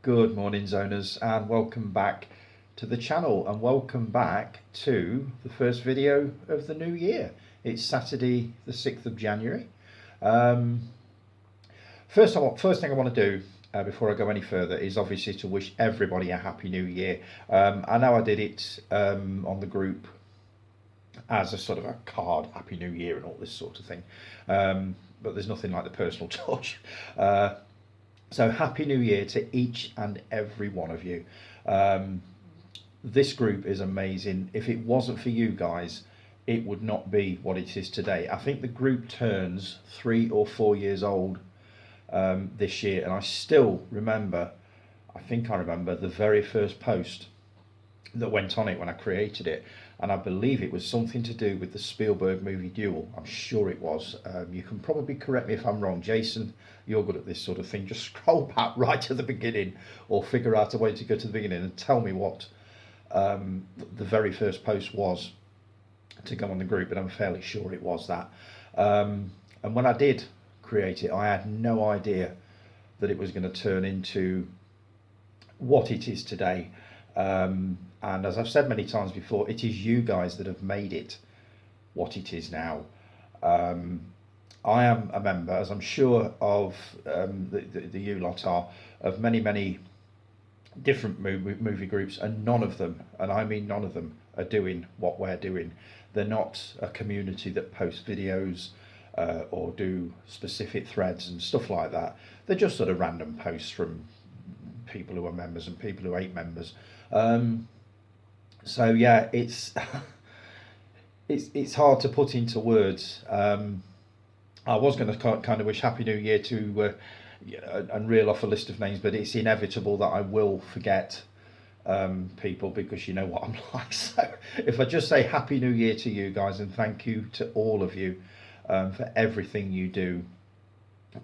Good morning, zoners, and welcome back to the channel, and welcome back to the first video of the new year. It's Saturday the 6th of January. First thing I want to do before I go any further is obviously to wish everybody a happy new year. I know I did it on the group as a sort of a card, happy new year and all this sort of thing, but there's nothing like the personal touch. So happy new year to each and every one of you. This group is amazing. If it wasn't for you guys, it would not be what it is today. I think the group turns 3 or 4 years old this year, and I still remember, I remember the very first post that went on it when I created it, and I believe it was something to do with the Spielberg movie Duel. I'm sure it was. You can probably correct me if I'm wrong. Jason, you're good at this sort of thing. Just scroll back right to the beginning, or figure out a way to go to the beginning and tell me what the very first post was to go on the group, but I'm fairly sure it was that. And when I did create it, I had no idea that it was going to turn into what it is today. And as I've said many times before, it is you guys that have made it what it is now. I am a member, as I'm sure of the you lot are, of many different movie groups, and none of them, and I mean none of them, are doing what we're doing. They're not a community that posts videos or do specific threads and stuff like that. They're just sort of random posts from people who are members and people who ain't members. So yeah, it's it's hard to put into words. I was going to kind of wish Happy New Year to and reel off a list of names, but it's inevitable that I will forget people, because you know what I'm like. So if I just say Happy New Year to you guys, and thank you to all of you for everything you do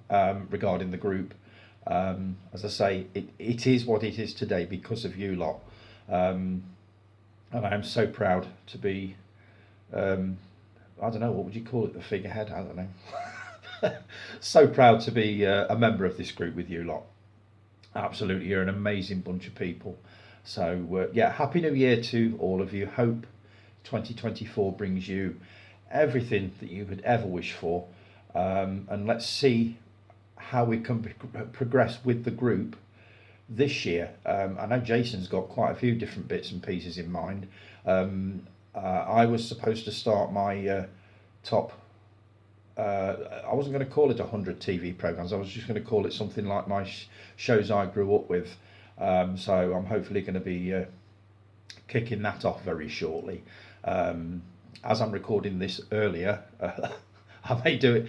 regarding the group. As I say, it is what it is today because of you lot. And I am so proud to be, I don't know, what would you call it, the figurehead? I don't know. So proud to be a member of this group with you lot. Absolutely, you're an amazing bunch of people. So yeah, Happy New Year to all of you. Hope 2024 brings you everything that you could ever wish for. And let's see how we can progress with the group this year. I know Jason's got quite a few different bits and pieces in mind. I was supposed to start my top, I wasn't going to call it 100 TV programs. I was just going to call it something like my shows I grew up with. So I'm hopefully going to be kicking that off very shortly. As I'm recording this earlier, I may do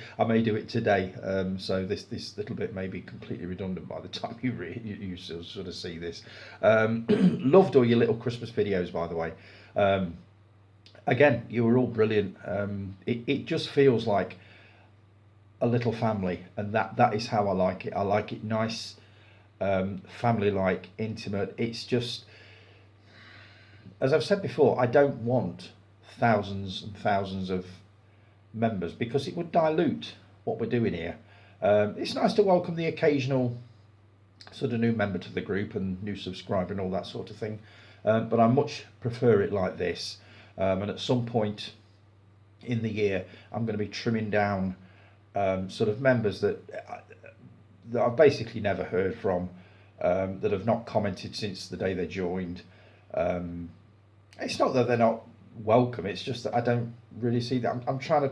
it today. So this little bit may be completely redundant by the time you sort of see this. Loved all your little Christmas videos, by the way. Again, you were all brilliant. It just feels like a little family, and that is how I like it. I like it nice, family-like, intimate. It's just, as I've said before, I don't want thousands and thousands of members, because it would dilute what we're doing here. It's nice to welcome the occasional sort of new member to the group and new subscriber and all that sort of thing, but I much prefer it like this. And at some point in the year, I'm going to be trimming down sort of members that I've basically never heard from, that have not commented since the day they joined. It's not that they're not welcome, it's just that I don't really see that. I'm trying to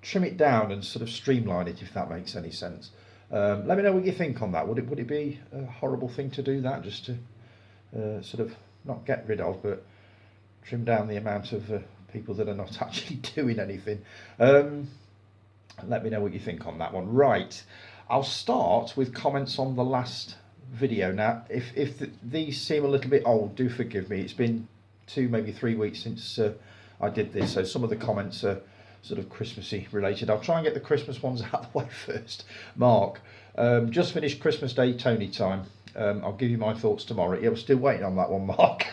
trim it down and sort of streamline it, if that makes any sense. Let me know what you think on that. Would it be a horrible thing to do that, just to sort of not get rid of, but trim down the amount of people that are not actually doing anything? Let me know what you think on that one. Right, I'll start with comments on the last video. Now, if these seem a little bit old, do forgive me. It's been 2, maybe 3 weeks since I did this, so some of the comments are sort of Christmassy related. I'll try and get the Christmas ones out of the way first. Mark, just finished Christmas Day Tony time. I'll give you my thoughts tomorrow. Yeah, we're still waiting on that one, Mark.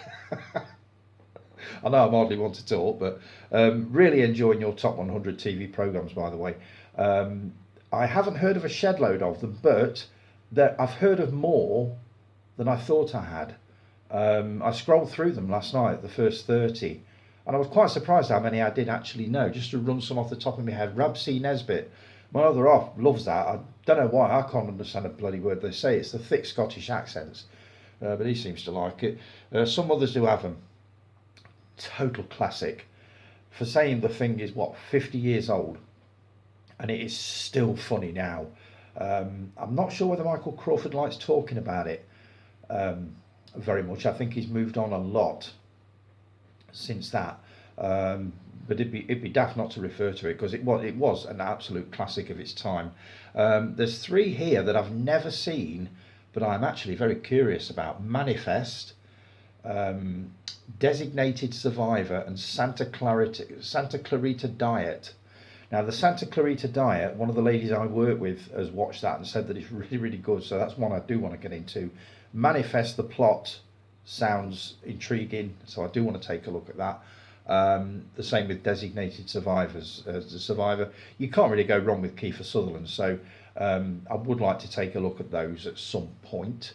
I know I hardly want to talk, but really enjoying your top 100 TV programs, by the way. I haven't heard of a shed load of them, but I've heard of more than I thought I had. I scrolled through them last night, the first 30, and I was quite surprised how many I did actually know. Just to run some off the top of my head, Rab C. Nesbitt, my other half loves that. I don't know why, I can't understand a bloody word they say. It's the thick Scottish accents, but he seems to like it. Some others do have them. Total classic. For saying the thing is, what, 50 years old, and it is still funny now. I'm not sure whether Michael Crawford likes talking about it very much. I think he's moved on a lot since that. But it'd be daft not to refer to it, because it was an absolute classic of its time. There's three here that I've never seen, but I'm actually very curious about: Manifest, Designated Survivor, and Santa Clarita Diet. Now, the Santa Clarita Diet, one of the ladies I work with has watched that and said that it's really, really good. So that's one I do want to get into. Manifest, the plot sounds intriguing, so I do want to take a look at that. The same with Designated Survivors. The Survivor, you can't really go wrong with Kiefer Sutherland, so I would like to take a look at those at some point.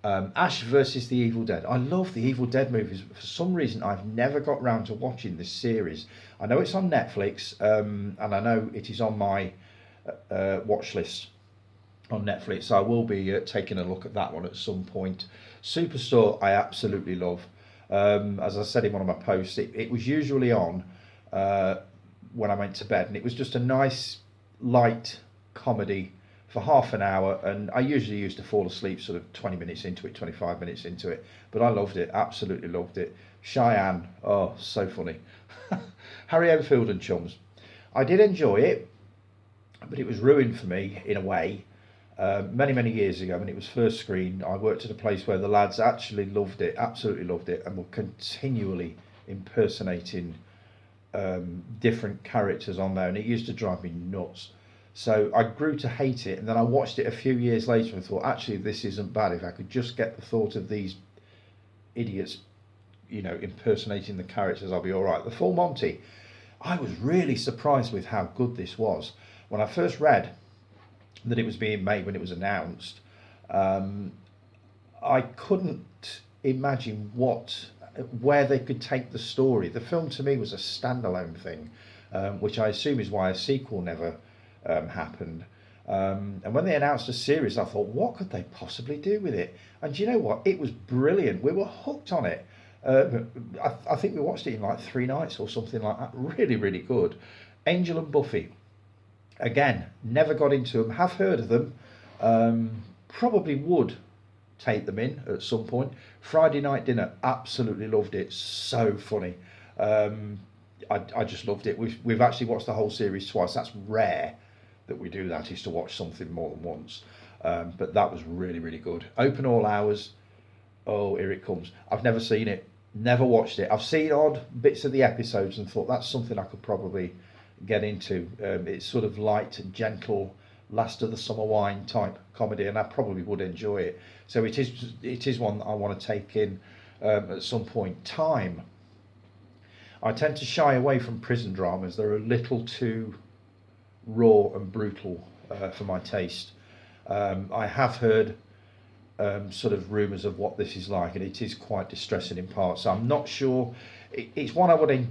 Ash versus the Evil Dead. I love the Evil Dead movies. For some reason, I've never got round to watching this series. I know it's on Netflix, and I know it is on my watch list on Netflix. So I will be taking a look at that one at some point. Superstore, I absolutely love. As I said in one of my posts, it was usually on when I went to bed, and it was just a nice, light comedy for half an hour, and I usually used to fall asleep sort of 20 minutes into it, 25 minutes into it, but I loved it, absolutely loved it. Cheyenne, oh, so funny. Harry Enfield and Chums. I did enjoy it, but it was ruined for me in a way. Many, many years ago when it was first screened, I worked at a place where the lads actually loved it, absolutely loved it, and were continually impersonating different characters on there, and it used to drive me nuts. So I grew to hate it, and then I watched it a few years later and thought, actually, this isn't bad. If I could just get the thought of these idiots, impersonating the characters, I'll be all right. The Full Monty, I was really surprised with how good this was. When I first read that it was being made, when it was announced, I couldn't imagine where they could take the story. The film to me was a standalone thing, which I assume is why a sequel never happened. And when they announced a series, I thought, what could they possibly do with it? And you know what? It was brilliant. We were hooked on it. I think we watched it in like 3 nights or something like that. Really, really good. Angel and Buffy. Again, never got into them. Have heard of them. Probably would take them in at some point. Friday Night Dinner. Absolutely loved it. So funny. I just loved it. We've actually watched the whole series twice. That's rare that we do that, is to watch something more than once. But that was really, really good. Open All Hours. Oh, here it comes. I've never seen it. Never watched it. I've seen odd bits of the episodes and thought that's something I could probably get into. It's sort of light and gentle, last of the summer wine type comedy, and I probably would enjoy it. So it is one that I want to take in at some point. Time. I tend to shy away from prison dramas. They're a little too raw and brutal for my taste. I have heard sort of rumours of what this is like, and it is quite distressing in parts. So I'm not sure. It's one I would, I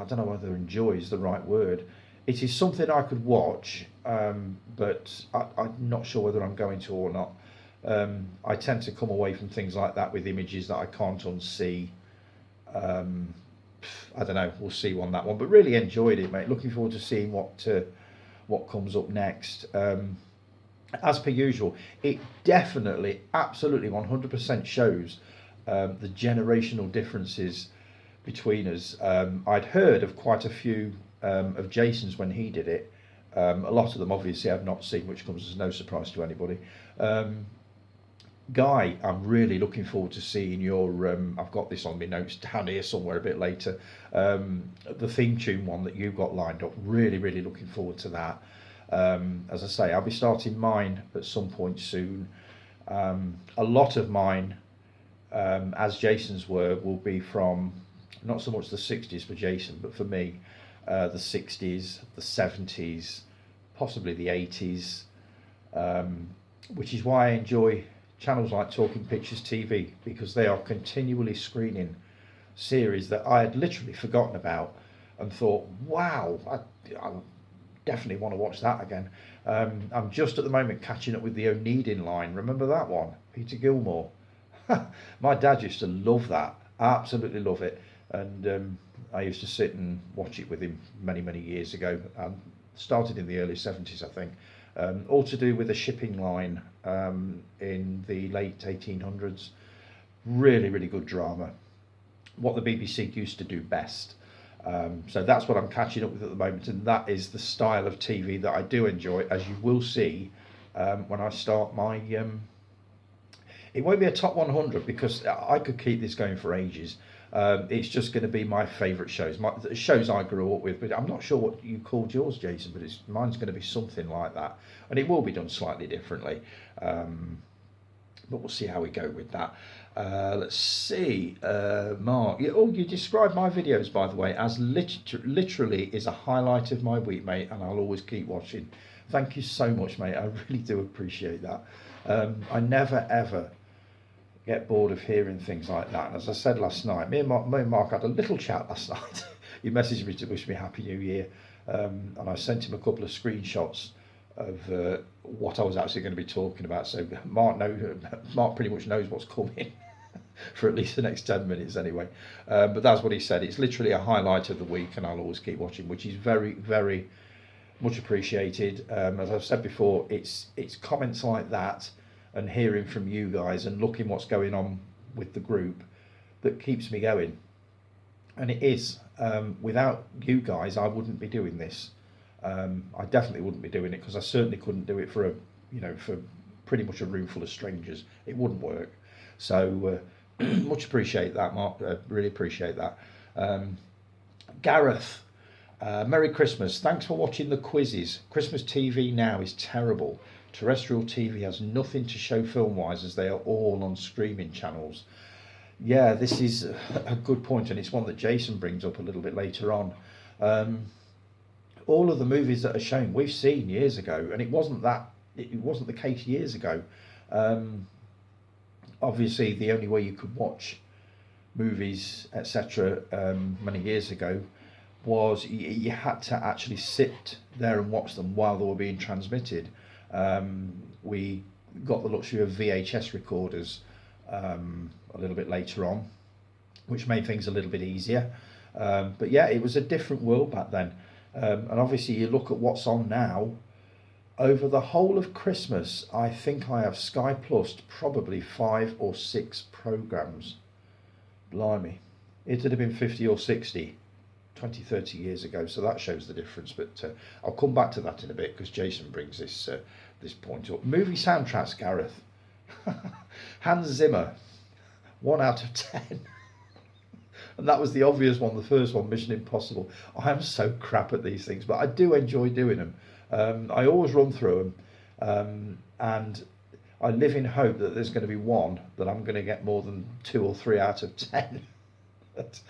don't know whether enjoy is the right word. It is something I could watch, but I'm not sure whether I'm going to or not. I tend to come away from things like that with images that I can't unsee. I don't know. We'll see on that one, but really enjoyed it, mate. Looking forward to seeing what comes up next. As per usual, it definitely, absolutely, 100% shows the generational differences between us. I'd heard of quite a few of Jason's when he did it. A lot of them, obviously, I've not seen, which comes as no surprise to anybody. Guy, I'm really looking forward to seeing your. I've got this on my notes down here somewhere a bit later. The theme tune one that you've got lined up. Really, really looking forward to that. As I say, I'll be starting mine at some point soon. A lot of mine, as Jason's were, will be from not so much the 60s for Jason, but for me, the 60s, the 70s, possibly the 80s, which is why I enjoy channels like Talking Pictures TV, because they are continually screening series that I had literally forgotten about and thought, wow, I definitely want to watch that again. I'm just at the moment catching up with the Oneidin line. Remember that one? Peter Gilmore. My dad used to love that, absolutely love it. And I used to sit and watch it with him many, many years ago. Started in the early 70s, I think. All to do with a shipping line in the late 1800s. Really, really good drama. What the BBC used to do best. So that's what I'm catching up with at the moment, and that is the style of TV that I do enjoy, as you will see when I start my... it won't be a top 100 because I could keep this going for ages. It's just going to be my favourite shows, the shows I grew up with. But I'm not sure what you called yours, Jason, but mine's going to be something like that. And it will be done slightly differently. But we'll see how we go with that. Let's see, Mark. You described my videos, by the way, as literally is a highlight of my week, mate, and I'll always keep watching. Thank you so much, mate. I really do appreciate that. I never, ever get bored of hearing things like that. And as I said last night, me and Mark had a little chat last night. He messaged me to wish me Happy New Year, and I sent him a couple of screenshots of what I was actually going to be talking about. So Mark pretty much knows what's coming for at least the next 10 minutes anyway. But that's what he said. It's literally a highlight of the week, and I'll always keep watching, which is very, very much appreciated. As I've said before, it's comments like that and hearing from you guys and looking what's going on with the group that keeps me going. And it is. Without you guys, I wouldn't be doing this. I definitely wouldn't be doing it, because I certainly couldn't do it for for pretty much a room full of strangers. It wouldn't work. So much appreciate that, Mark. Really appreciate that. Gareth, Merry Christmas. Thanks for watching the quizzes. Christmas TV now is terrible. Terrestrial TV has nothing to show film-wise, as they are all on streaming channels. Yeah, this is a good point, and it's one that Jason brings up a little bit later on. All of the movies that are shown we've seen years ago, and it wasn't the case years ago. Obviously the only way you could watch movies, etc., many years ago was you had to actually sit there and watch them while they were being transmitted. We got the luxury of VHS recorders a little bit later on, which made things a little bit easier. But yeah, it was a different world back then. And obviously you look at what's on now. Over the whole of Christmas, I think I have Sky Plus probably 5 or 6 programmes. Blimey. It would have been 50 or 60 20, 30 years ago, so that shows the difference. But I'll come back to that in a bit, because Jason brings this point up. Movie soundtracks, Gareth. Hans Zimmer, 1 out of 10. And that was the obvious one, the first one, Mission Impossible. I am so crap at these things, but I do enjoy doing them. I always run through them, and I live in hope that there's going to be one that I'm going to get more than 2 or 3 out of 10. But,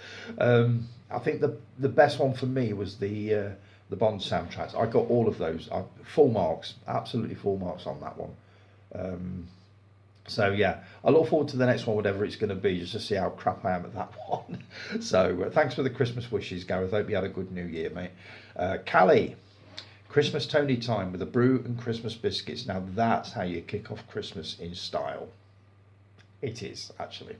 I think the best one for me was the Bond soundtracks. I got all of those. Full marks, absolutely full marks on that one. So yeah, I look forward to the next one, whatever it's going to be, just to see how crap I am at that one. So thanks for the Christmas wishes, Gareth. Hope you had a good New Year, mate. Callie, Christmas Tony time with a brew and Christmas biscuits. Now that's how you kick off Christmas in style. It is, actually.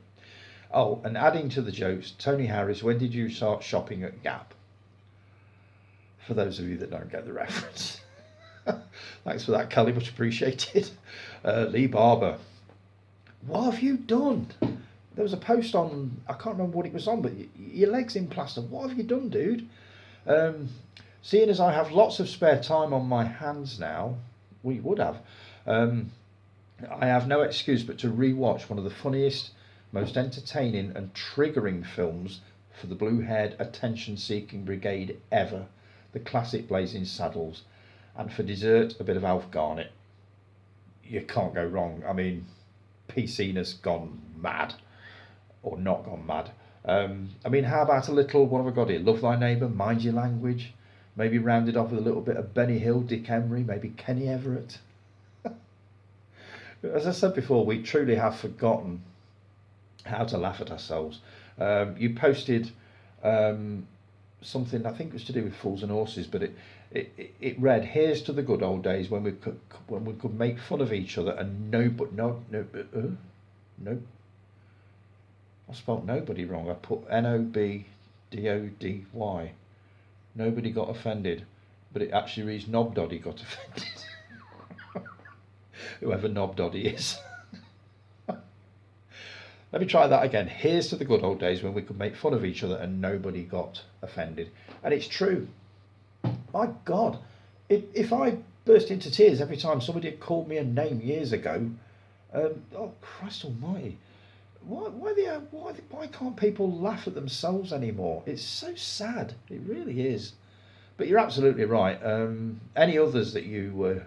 Oh, and adding to the jokes, Tony Harris, when did you start shopping at Gap? For those of you that don't get the reference. Thanks for that, Callie, much appreciated. Lee Barber, what have you done? There was a post on, I can't remember what it was on, but your leg's in plaster. What have you done, dude? Seeing as I have lots of spare time on my hands now, we would have, I have no excuse but to re-watch one of the funniest, most entertaining and triggering films for the blue-haired attention-seeking brigade ever, the classic Blazing Saddles, and for dessert, a bit of Alf Garnett. You can't go wrong. I mean, PC-ness gone mad, or not gone mad. I mean, how about a little, what have I got here? Love Thy Neighbour, Mind Your Language, maybe rounded off with a little bit of Benny Hill, Dick Emery, maybe Kenny Everett. As I said before, we truly have forgotten how to laugh at ourselves. You posted something, I think it was to do with fools and horses, but it read, "Here's to the good old days when we could make fun of each other and no, I spelled nobody wrong. I put Nobdody. Nobody got offended, but it actually reads Nobdoddy got offended." Whoever Nobdoddy is. Let me try that again. "Here's to the good old days when we could make fun of each other and nobody got offended." And it's true. My God, if I burst into tears every time somebody had called me a name years ago, oh Christ Almighty, why can't people laugh at themselves anymore? It's so sad. It really is. But you're absolutely right. Any others that you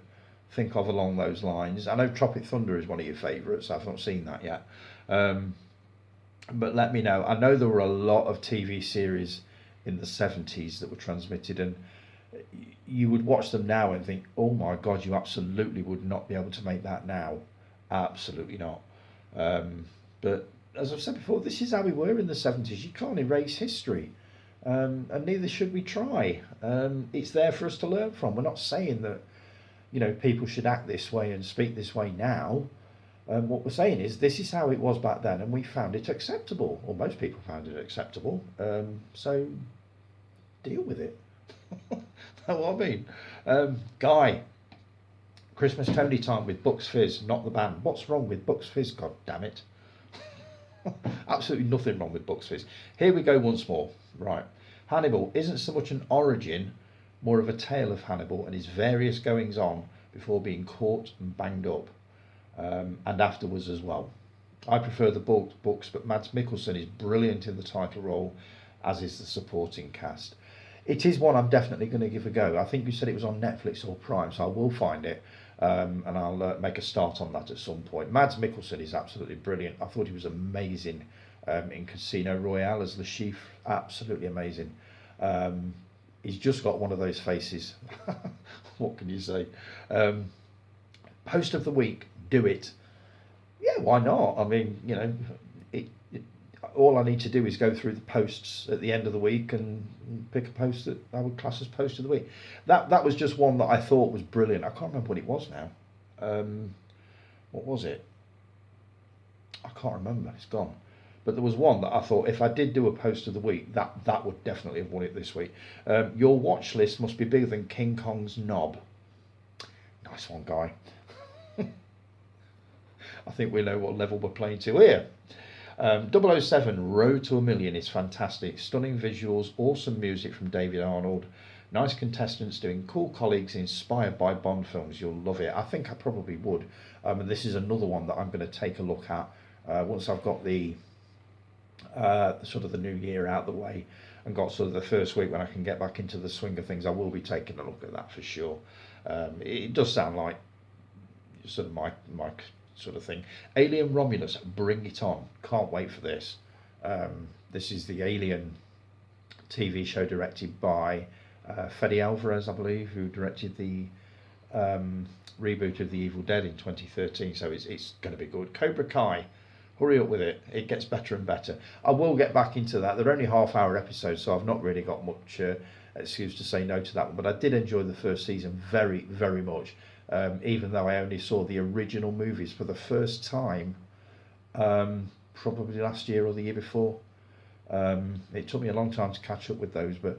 think of along those lines? I know Tropic Thunder is one of your favourites. I've not seen that yet. But let me know. I know there were a lot of TV series in the 70s that were transmitted, and you would watch them now and think, oh my God, you absolutely would not be able to make that now. Absolutely not. But as I've said before, this is how we were in the 70s. You can't erase history, and neither should we try. It's there for us to learn from. We're not saying that people should act this way and speak this way now. What we're saying is this is how it was back then, and we found it acceptable, or most people found it acceptable. So deal with it. That's what I mean. Guy, Christmas Tony time with Bucks Fizz, not the band. What's wrong with Bucks Fizz? God damn it! Absolutely nothing wrong with Bucks Fizz. Here we go once more. Right, Hannibal isn't so much an origin, more of a tale of Hannibal and his various goings on before being caught and banged up. And afterwards as well. I prefer the books, but Mads Mikkelsen is brilliant in the title role, as is the supporting cast. It is one I'm definitely going to give a go. I think you said it was on Netflix or Prime, so I will find it, and I'll make a start on that at some point. Mads Mikkelsen is absolutely brilliant. I thought he was amazing in Casino Royale as the chief. Absolutely amazing. He's just got one of those faces. What can you say? Post of the week. Do it. Yeah, why not? I mean, all I need to do is go through the posts at the end of the week and pick a post that I would class as post of the week. That was just one that I thought was brilliant. I can't remember what it was now. What was it? I can't remember. It's gone. But there was one that I thought if I did do a post of the week, that would definitely have won it this week. Your watch list must be bigger than King Kong's knob. Nice one, Guy. I think we know what level we're playing to here. 007 Road to a Million is fantastic. Stunning visuals, awesome music from David Arnold. Nice contestants doing cool colleagues inspired by Bond films. You'll love it. I think I probably would. And this is another one that I'm going to take a look at once I've got the sort of the new year out the way and got sort of the first week when I can get back into the swing of things. I will be taking a look at that for sure. It does sound like sort of my sort of thing. Alien Romulus, bring it on. Can't wait for this. This is the Alien TV show directed by Fede Alvarez, I believe, who directed the reboot of The Evil Dead in 2013, so it's going to be good. Cobra Kai, hurry up with it. It gets better and better. I will get back into that. They're only half-hour episodes, so I've not really got much excuse to say no to that one, but I did enjoy the first season very, very much. Even though I only saw the original movies for the first time, probably last year or the year before. It took me a long time to catch up with those, but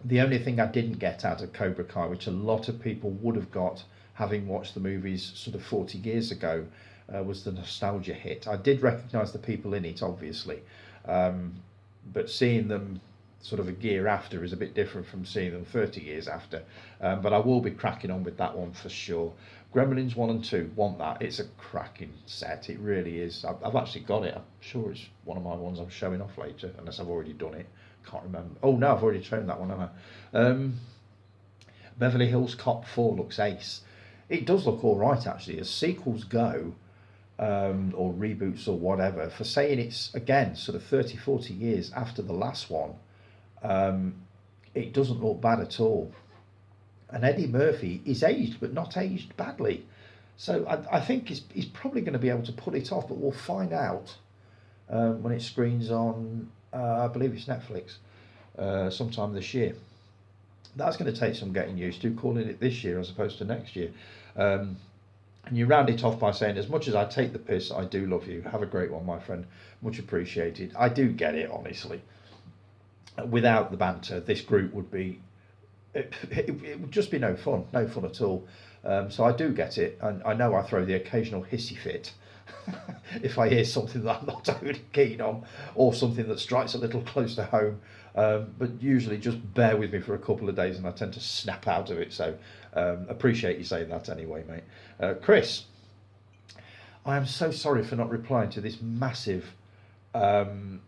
the only thing I didn't get out of Cobra Kai, which a lot of people would have got having watched the movies sort of 40 years ago, was the nostalgia hit. I did recognise the people in it, obviously, but seeing them sort of a year after is a bit different from seeing them 30 years after. But I will be cracking on with that one for sure. Gremlins 1 and 2, want that. It's a cracking set, it really is. I've actually got it. I'm sure it's one of my ones I'm showing off later, unless I've already done it. Can't remember. Oh no, I've already shown that one, haven't I? Beverly Hills Cop 4 looks ace. It does look alright actually. As sequels go, or reboots or whatever, for saying it's, again, sort of 30, 40 years after the last one, it doesn't look bad at all. And Eddie Murphy is aged, but not aged badly. So I think he's probably going to be able to pull it off, but we'll find out when it screens on, I believe it's Netflix, sometime this year. That's going to take some getting used to, calling it this year as opposed to next year. Um, and you round it off by saying, as much as I take the piss, I do love you. Have a great one, my friend. Much appreciated. I do get it, honestly. Without the banter, this group would be, it would just be no fun at all. So I do get it, and I know I throw the occasional hissy fit if I hear something that I'm not overly keen on, or something that strikes a little close to home. But usually just bear with me for a couple of days and I tend to snap out of it. So appreciate you saying that anyway, mate. Chris, I am so sorry for not replying to this massive comment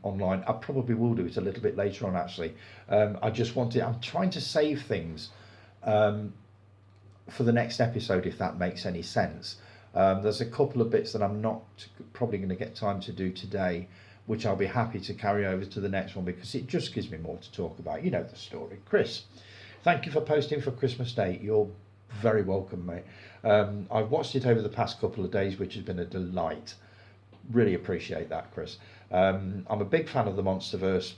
online. I probably will do it a little bit later on, actually. I'm trying to save things for the next episode, if that makes any sense. There's a couple of bits that I'm not probably going to get time to do today, which I'll be happy to carry over to the next one because it just gives me more to talk about. You know the story. Chris, thank you for posting for Christmas Day. You're very welcome, mate. I've watched it over the past couple of days, which has been a delight. Really appreciate that, Chris. I'm a big fan of the Monsterverse.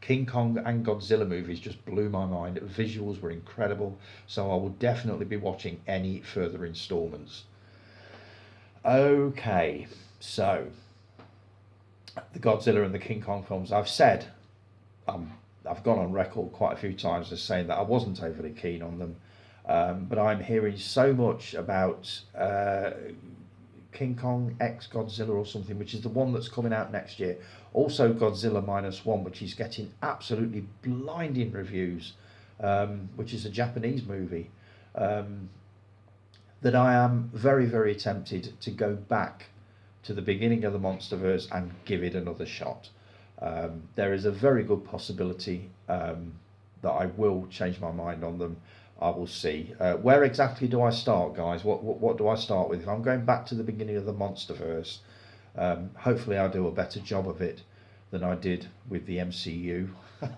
King Kong and Godzilla movies just blew my mind. Visuals were incredible, so I will definitely be watching any further installments. Okay, so the Godzilla and the King Kong films, I've said, I've gone on record quite a few times as saying that I wasn't overly keen on them, but I'm hearing so much about King Kong X Godzilla or something, which is the one that's coming out next year. Also Godzilla -1, which is getting absolutely blinding reviews, which is a Japanese movie, that I am very, very tempted to go back to the beginning of the Monsterverse and give it another shot. There is a very good possibility that I will change my mind on them. I will see. Where exactly do I start, guys? What do I start with? If I'm going back to the beginning of the Monsterverse, hopefully I'll do a better job of it than I did with the MCU,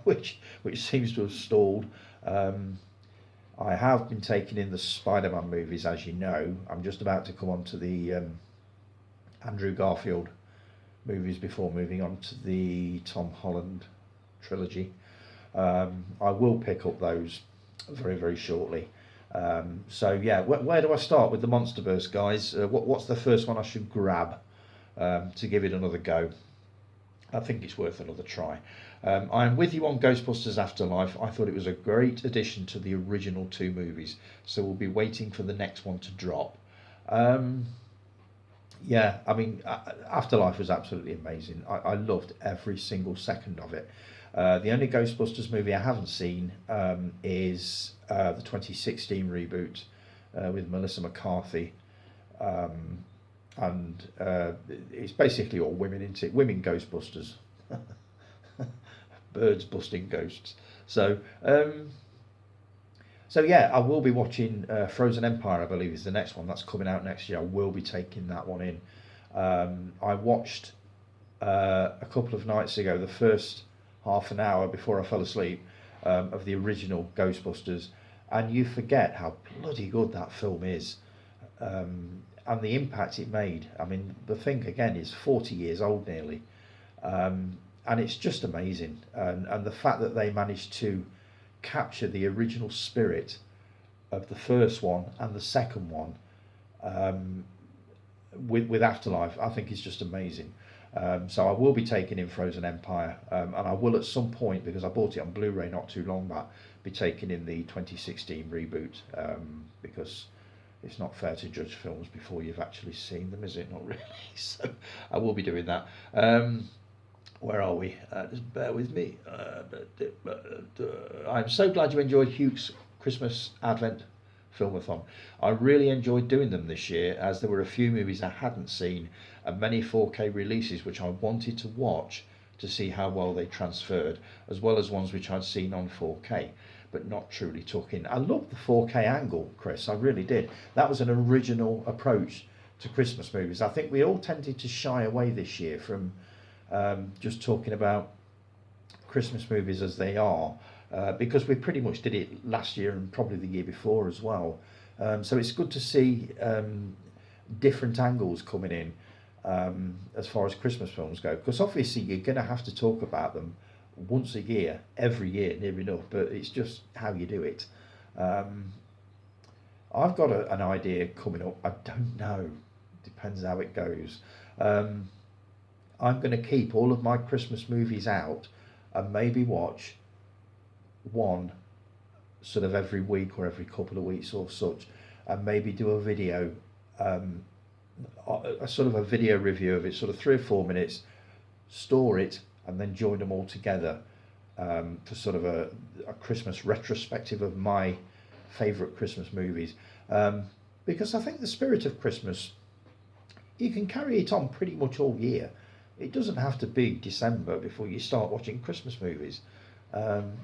which seems to have stalled. I have been taking in the Spider-Man movies, as you know. I'm just about to come on to the Andrew Garfield movies before moving on to the Tom Holland trilogy. I will pick up those very, very shortly. So yeah, where do I start with the Monsterverse, guys? What's the first one I should grab to give it another go? I think it's worth another try. I'm with you on Ghostbusters Afterlife. I thought it was a great addition to the original two movies, so we'll be waiting for the next one to drop. Yeah, I mean, Afterlife was absolutely amazing. I loved every single second of it. The only Ghostbusters movie I haven't seen is the 2016 reboot with Melissa McCarthy. And it's basically all women, isn't it? Women Ghostbusters. Birds busting ghosts. So yeah, I will be watching Frozen Empire, I believe is the next one. That's coming out next year. I will be taking that one in. I watched a couple of nights ago the first half an hour before I fell asleep of the original Ghostbusters, and you forget how bloody good that film is, and the impact it made. I mean, the thing again is 40 years old nearly, and it's just amazing, and the fact that they managed to capture the original spirit of the first one and the second one with Afterlife, I think is just amazing. So I will be taking in Frozen Empire, and I will at some point, because I bought it on Blu-ray not too long back, be taking in the 2016 reboot, because it's not fair to judge films before you've actually seen them, is it? Not really. So I will be doing that. Where are we? Just bear with me. I'm so glad you enjoyed Hugh's Christmas Advent Filmathon. I really enjoyed doing them this year, as there were a few movies I hadn't seen and many 4K releases which I wanted to watch to see how well they transferred, as well as ones which I'd seen on 4K but not truly took in. I loved the 4K angle, Chris, I really did. That was an original approach to Christmas movies. I think we all tended to shy away this year from just talking about Christmas movies as they are, because we pretty much did it last year and probably the year before as well. So it's good to see different angles coming in as far as Christmas films go, because obviously you're going to have to talk about them once a year, every year, near enough, but it's just how you do it. I've got an idea coming up. I don't know. Depends how it goes. I'm going to keep all of my Christmas movies out and maybe watch one sort of every week or every couple of weeks or such, and maybe do a video, a sort of a video review of it, sort of 3 or 4 minutes, store it, and then join them all together for sort of a Christmas retrospective of my favourite Christmas movies. Because I think the spirit of Christmas, you can carry it on pretty much all year. It doesn't have to be December before you start watching Christmas movies.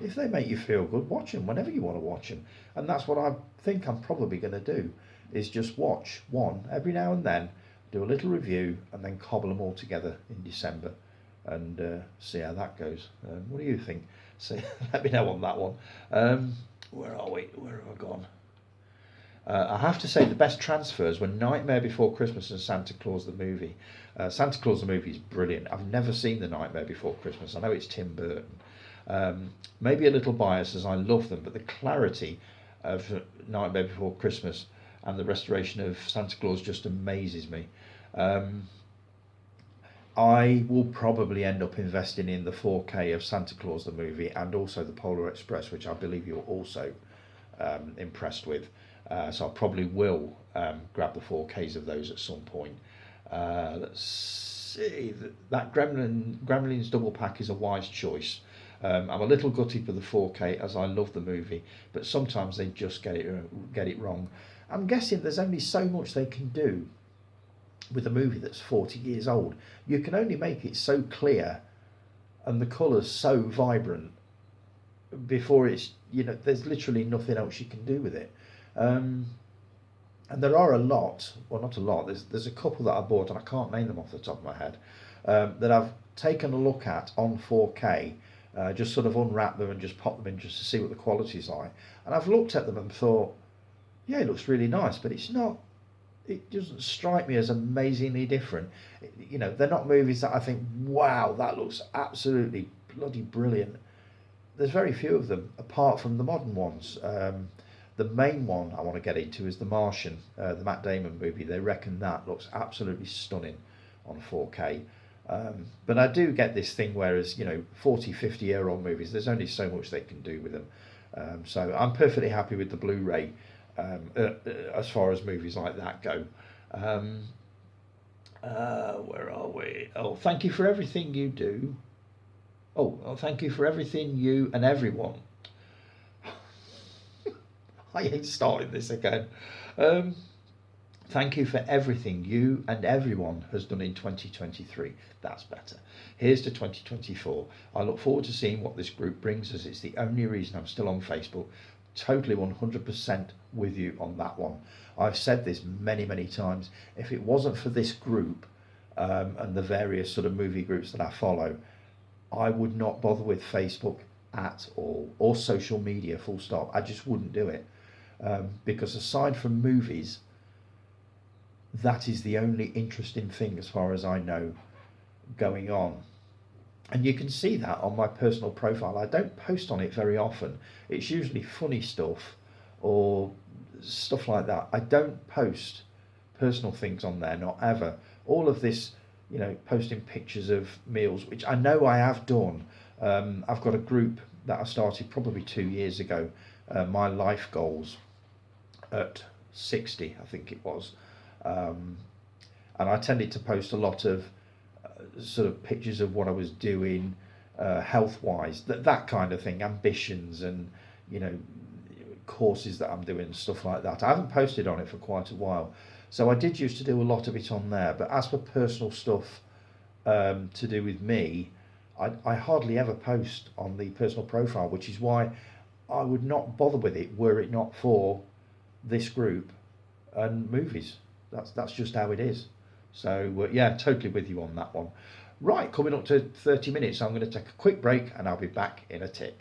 If they make you feel good, watch them whenever you want to watch them. And that's what I think I'm probably going to do, is just watch one every now and then, do a little review, and then cobble them all together in December and see how that goes. What do you think? So let me know on that one. Where are we? Where have I gone? I have to say the best transfers were Nightmare Before Christmas and Santa Claus the movie. Santa Claus the movie is brilliant. I've never seen The Nightmare Before Christmas. I know it's Tim Burton. Maybe a little biased as I love them, but the clarity of Nightmare Before Christmas and the restoration of Santa Claus just amazes me. I will probably end up investing in the 4K of Santa Claus the movie and also the Polar Express, which I believe you're also impressed with. So I probably will grab the 4Ks of those at some point. Let's see, that Gremlins double pack is a wise choice. I'm a little gutted for the 4K as I love the movie, but sometimes they just get it wrong. I'm guessing there's only so much they can do with a movie that's 40 years old. You can only make it so clear and the colours so vibrant before it's, there's literally nothing else you can do with it. And there are a lot, well, not a lot, there's a couple that I bought, and I can't name them off the top of my head, that I've taken a look at on 4K, just sort of unwrap them and just pop them in just to see what the quality's like. And I've looked at them and thought, yeah, it looks really nice, but it doesn't strike me as amazingly different. They're not movies that I think, wow, that looks absolutely bloody brilliant. There's very few of them, apart from the modern ones. The main one I want to get into is The Martian, the Matt Damon movie. They reckon that looks absolutely stunning on 4K. But I do get this thing, whereas, 40, 50-year-old movies, there's only so much they can do with them. So I'm perfectly happy with the Blu-ray as far as movies like that go. Where are we? Oh, thank you for everything you do. Thank you for everything you and everyone. I ain't starting this again. Thank you for everything you and everyone has done in 2023. That's better. Here's to 2024. I look forward to seeing what this group brings us. It's the only reason I'm still on Facebook. Totally 100% with you on that one. I've said this many, many times. If it wasn't for this group and the various sort of movie groups that I follow, I would not bother with Facebook at all, or social media, full stop. I just wouldn't do it. Because aside from movies, that is the only interesting thing, as far as I know, going on. And you can see that on my personal profile. I don't post on it very often. It's usually funny stuff or stuff like that. I don't post personal things on there, not ever. All of this, posting pictures of meals, which I know I have done. I've got a group that I started probably 2 years ago, my life goals at 60, I think it was. And I tended to post a lot of sort of pictures of what I was doing health-wise, that kind of thing, ambitions and, courses that I'm doing, stuff like that. I haven't posted on it for quite a while. So I did used to do a lot of it on there. But as for personal stuff to do with me, I hardly ever post on the personal profile, which is why I would not bother with it were it not for this group and movies. That's just how it is. So yeah, totally with you on that one. Right, coming up to 30 minutes, I'm going to take a quick break and I'll be back in a tick.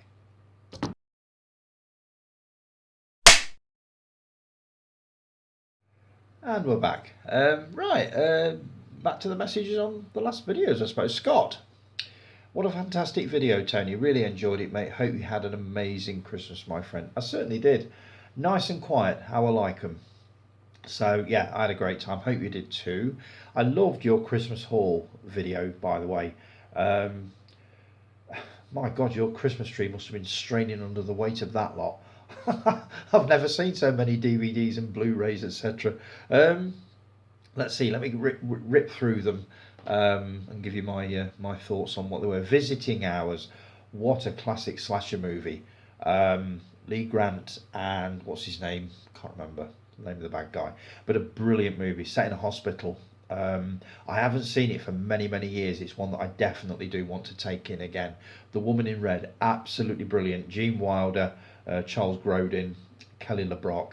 And we're back. Back to the messages on the last videos, I suppose. Scott, what a fantastic video, Tony. Really enjoyed it, mate. Hope you had an amazing Christmas, my friend. I certainly did. Nice and quiet, how I like them. So, yeah, I had a great time. Hope you did too. I loved your Christmas haul video, by the way. Um, my God, your Christmas tree must have been straining under the weight of that lot. I've never seen so many DVDs and Blu-rays, etc. Um, let's see. Let me rip through them and give you my thoughts on what they were. Visiting Hours. What a classic slasher movie. Lee Grant and what's his name? Can't remember the name of the bad guy. But a brilliant movie set in a hospital. I haven't seen it for many, many years. It's one that I definitely do want to take in again. The Woman in Red, absolutely brilliant. Gene Wilder, Charles Grodin, Kelly LeBrock,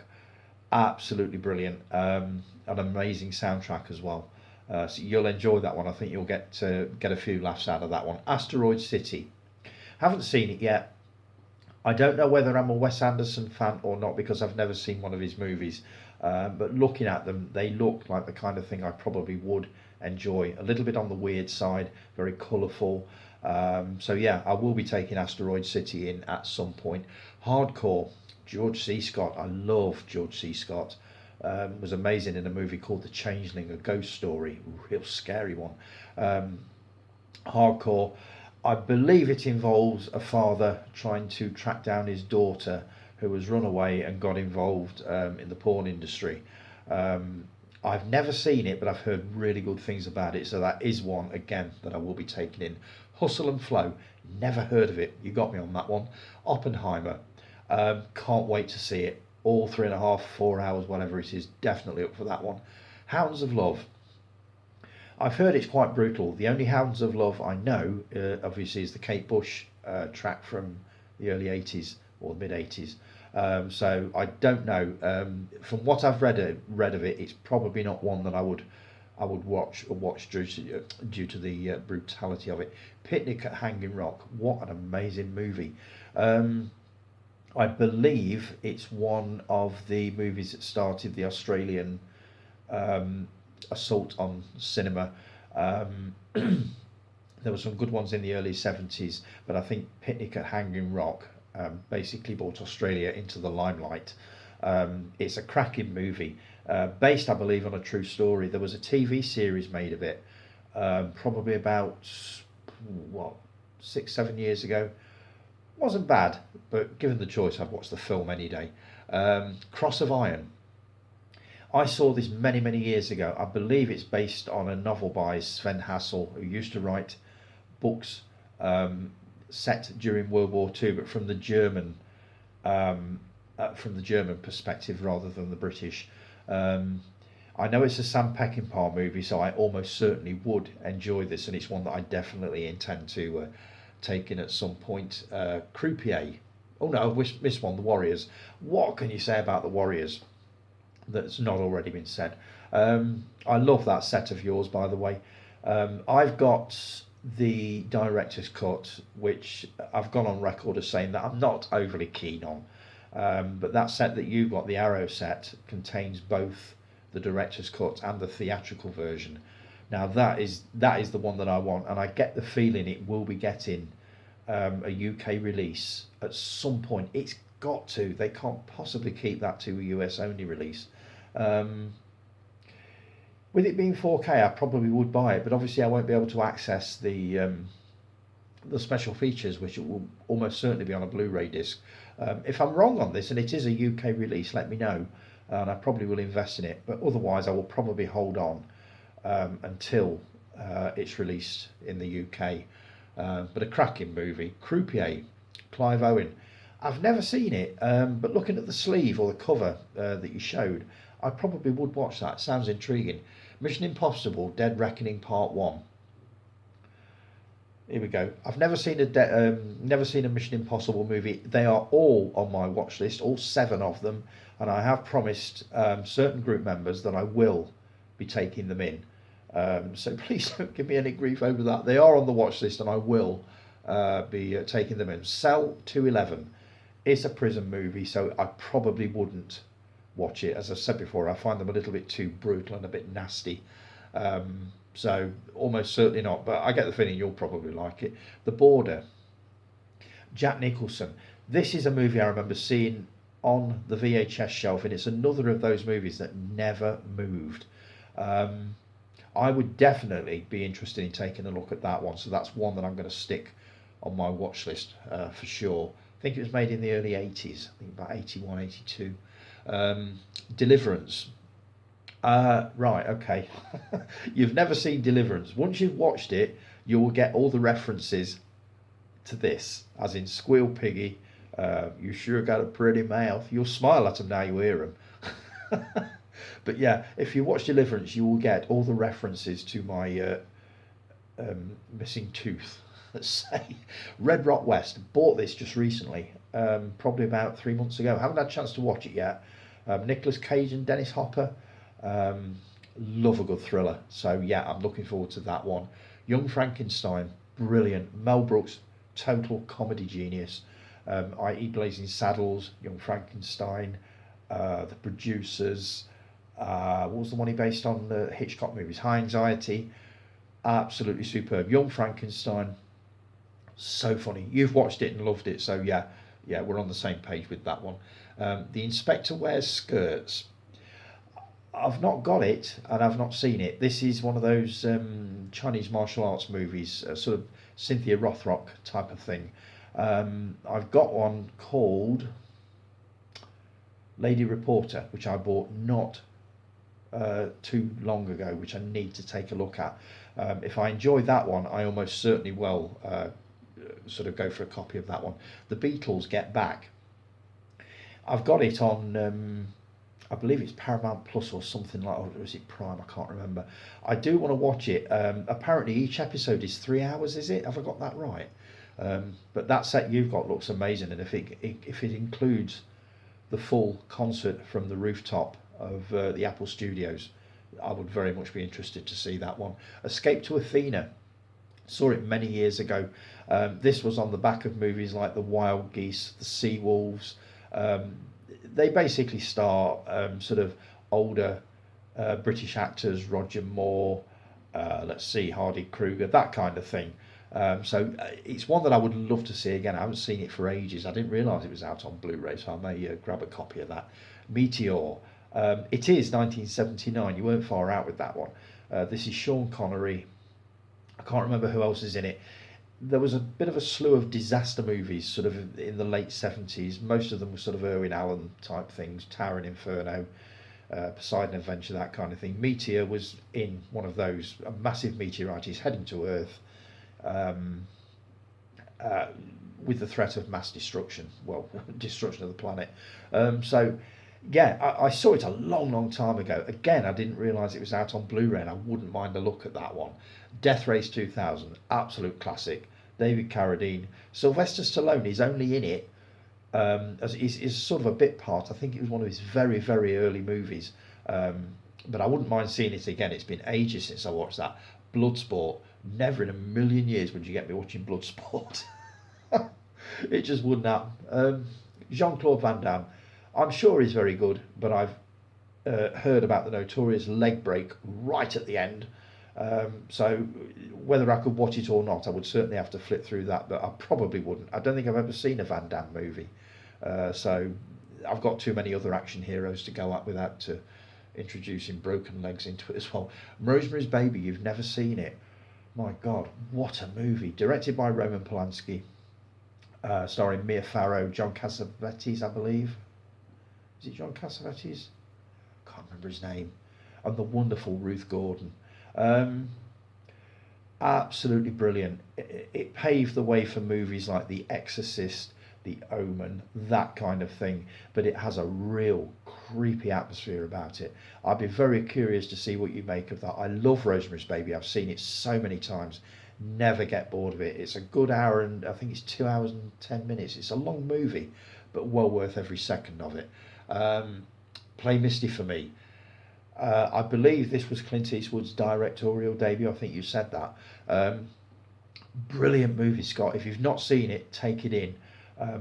absolutely brilliant. An amazing soundtrack as well. So you'll enjoy that one. I think you'll get a few laughs out of that one. Asteroid City. Haven't seen it yet. I don't know whether I'm a Wes Anderson fan or not because I've never seen one of his movies. But looking at them, they look like the kind of thing I probably would enjoy. A little bit on the weird side, very colourful. So yeah, I will be taking Asteroid City in at some point. Hardcore, George C. Scott. I love George C. Scott. Was amazing in a movie called The Changeling, a ghost story, real scary one. Hardcore. I believe it involves a father trying to track down his daughter who has run away and got involved in the porn industry. I've never seen it, but I've heard really good things about it, so that is one, again, that I will be taking in. Hustle and Flow, never heard of it. You got me on that one. Oppenheimer, can't wait to see it. All 3.5, 4 hours, whatever it is, definitely up for that one. Hounds of Love, I've heard it's quite brutal. The only Hounds of Love I know, obviously, is the Kate Bush track from the early 80s or mid 80s. So I don't know. From what I've read of it, it's probably not one that I would watch due to the brutality of it. Picnic at Hanging Rock. What an amazing movie. I believe it's one of the movies that started the Australian assault on cinema. There were some good ones in the early 70s, but I think Picnic at Hanging Rock basically brought Australia into the limelight. It's a cracking movie, based, I believe, on a true story. There was a TV series made of it, probably about, 6, 7 years ago. Wasn't bad, but given the choice, I'd watch the film any day. Cross of Iron. I saw this many, many years ago. I believe it's based on a novel by Sven Hassel, who used to write books set during World War II, but from the German perspective rather than the British. I know it's a Sam Peckinpah movie, so I almost certainly would enjoy this, and it's one that I definitely intend to take in at some point. Croupier. Oh no, I've missed one. The Warriors. What can you say about the Warriors that's not already been said? I love that set of yours, by the way. I've got the director's cut, which I've gone on record as saying that I'm not overly keen on. But that set that you got, the Arrow set, contains both the director's cut and the theatrical version. Now that is the one that I want, and I get the feeling it will be getting a UK release at some point. It's got to. They can't possibly keep that to a US only release. With it being 4K, I probably would buy it, but obviously I won't be able to access the special features, which will almost certainly be on a Blu-ray disc. If I'm wrong on this and it is a UK release, let me know, and I probably will invest in it. But otherwise, I will probably hold on until it's released in the UK. But a cracking movie. Croupier, Clive Owen. I've never seen it, but looking at the sleeve or the cover that you showed, I probably would watch that. Sounds intriguing. Mission Impossible: Dead Reckoning Part 1. Here we go. I've never seen a Mission Impossible movie. They are all on my watch list, all 7 of them, and I have promised certain group members that I will be taking them in. So please don't give me any grief over that. They are on the watch list, and I will be taking them in. Cell 211 is a prison movie, so I probably wouldn't watch it. As I said before, I find them a little bit too brutal and a bit nasty. So almost certainly not. But I get the feeling you'll probably like it. The Border, Jack Nicholson. This is a movie I remember seeing on the VHS shelf, and it's another of those movies that never moved. Um, I would definitely be interested in taking a look at that one. So that's one that I'm going to stick on my watch list for sure. I think it was made in the early 80s, I think about 81, 82. Deliverance. Right, okay. You've never seen Deliverance. Once you've watched it, you will get all the references to this, as in Squeal Piggy, you sure got a pretty mouth. You'll smile at them now you hear them. But yeah, if you watch Deliverance, you will get all the references to my missing tooth. Let's say Red Rock West. Bought this just recently, probably about 3 months ago. Haven't had a chance to watch it yet. Nicolas Cage and Dennis Hopper. Love a good thriller. So yeah, I'm looking forward to that one. Young Frankenstein, brilliant. Mel Brooks, total comedy genius. I.e. Blazing Saddles, Young Frankenstein, The Producers. What was the one he based on the Hitchcock movies? High Anxiety. Absolutely superb. Young Frankenstein, so funny. You've watched it and loved it, so yeah, we're on the same page with that one. The Inspector Wears Skirts. I've not got it and I've not seen it. This is one of those Chinese martial arts movies, sort of Cynthia Rothrock type of thing. I've got one called Lady Reporter, which I bought not too long ago, which I need to take a look at. If I enjoy that one, I almost certainly will sort of go for a copy of that one. The Beatles Get Back. I've got it on, I believe it's Paramount Plus or something like, or is it Prime? I can't remember. I do want to watch it. Apparently each episode is 3 hours, is it? Have I got that right? But that set you've got looks amazing, and if it includes the full concert from the rooftop of the Apple Studios, I would very much be interested to see that one. Escape to Athena. Saw it many years ago. This was on the back of movies like The Wild Geese, The Sea Wolves. They basically star sort of older British actors, Roger Moore, let's see, Hardy Kruger, that kind of thing. So it's one that I would love to see again. I haven't seen it for ages. I didn't realise it was out on Blu-ray, so I may grab a copy of that. Meteor. It is 1979. You weren't far out with that one. This is Sean Connery. I can't remember who else is in it. There was a bit of a slew of disaster movies sort of in the late 70s. Most of them were sort of Irwin Allen type things, Towering Inferno, Poseidon Adventure, that kind of thing. Meteor was in one of those. A massive meteorite is heading to Earth with the threat of mass destruction. Well, destruction of the planet. So yeah, I saw it a long time ago. Again, I didn't realise it was out on Blu-ray, and I wouldn't mind a look at that one. Death Race 2000, absolute classic. David Carradine. Sylvester Stallone is only in it as is sort of a bit part. I think it was one of his very early movies. But I wouldn't mind seeing it again. It's been ages since I watched that. Bloodsport. Never in a million years would you get me watching Bloodsport. It just wouldn't happen. Jean-Claude Van Damme. I'm sure he's very good, but I've heard about the notorious leg break right at the end. So whether I could watch it or not, I would certainly have to flip through that, but I probably wouldn't. I don't think I've ever seen a Van Damme movie. So I've got too many other action heroes to go at without to introducing broken legs into it as well. Rosemary's Baby, you've never seen it. My God, what a movie. Directed by Roman Polanski, starring Mia Farrow, John Cassavetes, I believe. Is it John Cassavetes? I can't remember his name. And the wonderful Ruth Gordon. Absolutely brilliant. It paved the way for movies like The Exorcist, The Omen, that kind of thing. But it has a real creepy atmosphere about it. I'd be very curious to see what you make of that. I love Rosemary's Baby. I've seen it so many times. Never get bored of it. It's a good hour and I think it's 2 hours and 10 minutes. It's a long movie, but well worth every second of it. Play Misty for Me. I believe this was Clint Eastwood's directorial debut. I think you said that. Brilliant movie, Scott. If you've not seen it, take it in.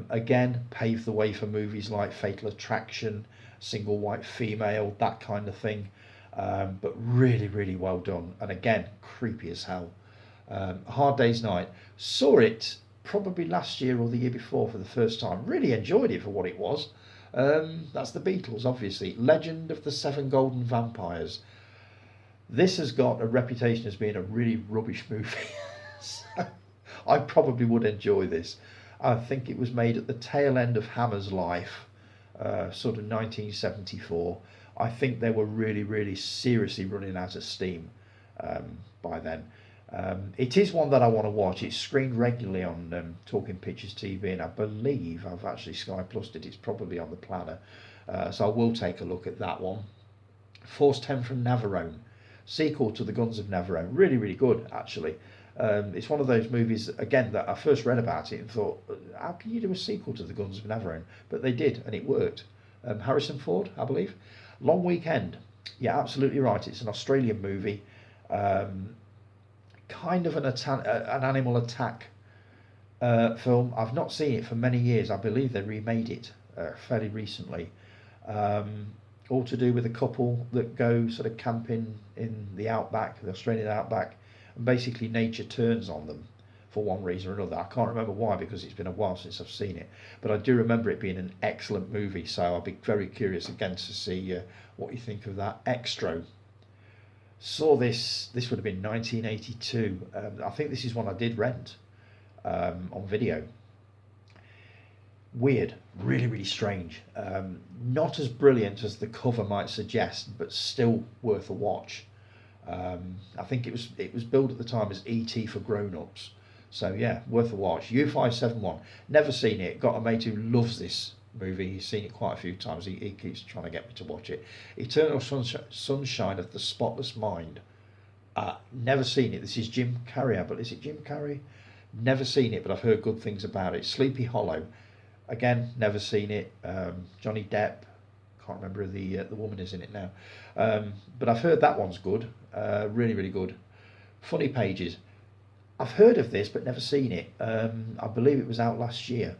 Again, paved the way for movies like Fatal Attraction, Single White Female, that kind of thing. But really, really well done. And again, creepy as hell. Hard Day's Night. Saw it probably last year or the year before for the first time. Really enjoyed it for what it was. That's the Beatles, obviously. Legend of the Seven Golden Vampires. This has got a reputation as being a really rubbish movie. So I probably would enjoy this. I think it was made at the tail end of Hammer's life, sort of 1974. I think they were really, really seriously running out of steam by then. It is one that I want to watch. It's screened regularly on Talking Pictures TV, and I believe I've actually Sky Plused it. It's probably on the planner, so I will take a look at that one. Force 10 from Navarone, sequel to The Guns of Navarone. Really, really good, actually. It's one of those movies, again, that I first read about it and thought, how can you do a sequel to The Guns of Navarone? But they did, and it worked. Harrison Ford, I believe. Long Weekend. Yeah, absolutely right. It's an Australian movie. Kind of an animal attack film. I've not seen it for many years. I believe they remade it fairly recently. All to do with a couple that go sort of camping in the outback, the Australian outback, and basically nature turns on them for one reason or another. I can't remember why, because it's been a while since I've seen it, but I do remember it being an excellent movie, so I'll be very curious again to see what you think of that. Extro. Saw this would have been 1982. I think this is one I did rent on video. Weird, really, really strange. Not as brilliant as the cover might suggest, but still worth a watch. I think it was billed at the time as E.T. for grown-ups. So yeah, worth a watch. U571. Never seen it. Got a mate who loves this movie. He's seen it quite a few times. He keeps trying to get me to watch it. Eternal Sunshine of the Spotless Mind. Never seen it. This is Jim Carrey, but is it Jim Carrey? Never seen it, but I've heard good things about it. Sleepy Hollow. Again, never seen it. Johnny Depp. Can't remember who the woman is in it now. But I've heard that one's good. Really, really good. Funny Pages. I've heard of this, but never seen it. I believe it was out last year.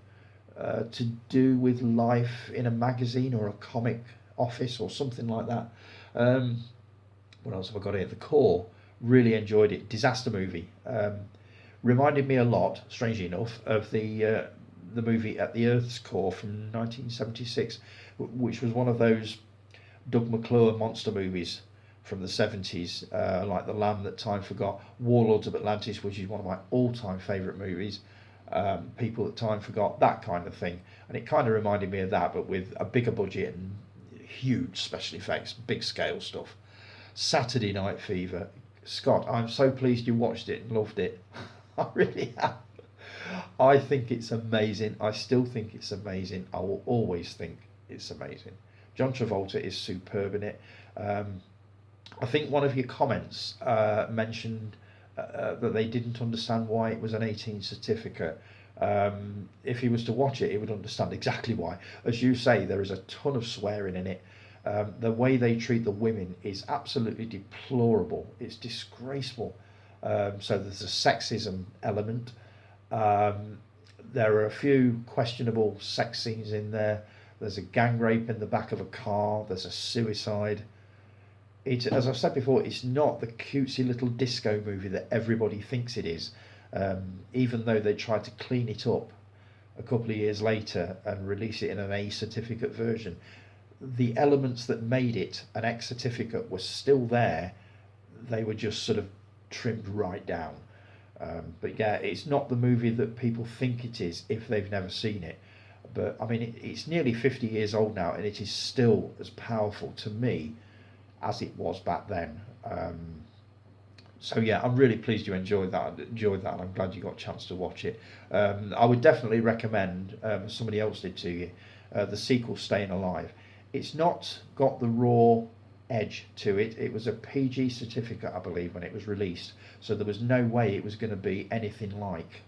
To do with life in a magazine or a comic office or something like that. What else have I got here? The Core. Really enjoyed it. Disaster movie. Reminded me a lot, strangely enough, of the movie At the Earth's Core from 1976, which was one of those Doug McClure monster movies from the 70s, like The Land That Time Forgot, Warlords of Atlantis, which is one of my all-time favourite movies, People That Time Forgot, that kind of thing. And it kind of reminded me of that, but with a bigger budget and huge special effects, big scale stuff. Saturday Night Fever. Scott, I'm so pleased you watched it and loved it. I really am. I think it's amazing. I still think it's amazing. I will always think it's amazing. John Travolta is superb in it. I think one of your comments mentioned that they didn't understand why it was an 18 certificate. If he was to watch it, he would understand exactly why. As you say, there is a ton of swearing in it. The way they treat the women is absolutely deplorable. It's disgraceful. So there's a sexism element. There are a few questionable sex scenes in there. There's a gang rape in the back of a car. There's a suicide. As I've said before, it's not the cutesy little disco movie that everybody thinks it is. Even though they tried to clean it up a couple of years later and release it in an A certificate version, the elements that made it an X certificate were still there. They were just sort of trimmed right down. But yeah, it's not the movie that people think it is if they've never seen it. But I mean, it's nearly 50 years old now, and it is still as powerful to me as it was back then. So yeah, I'm really pleased you enjoyed that, and I'm glad you got a chance to watch it. I would definitely recommend, somebody else did to you, the sequel, Staying Alive. It's not got the raw edge to it. It was a PG certificate, I believe, when it was released, so there was no way it was going to be anything like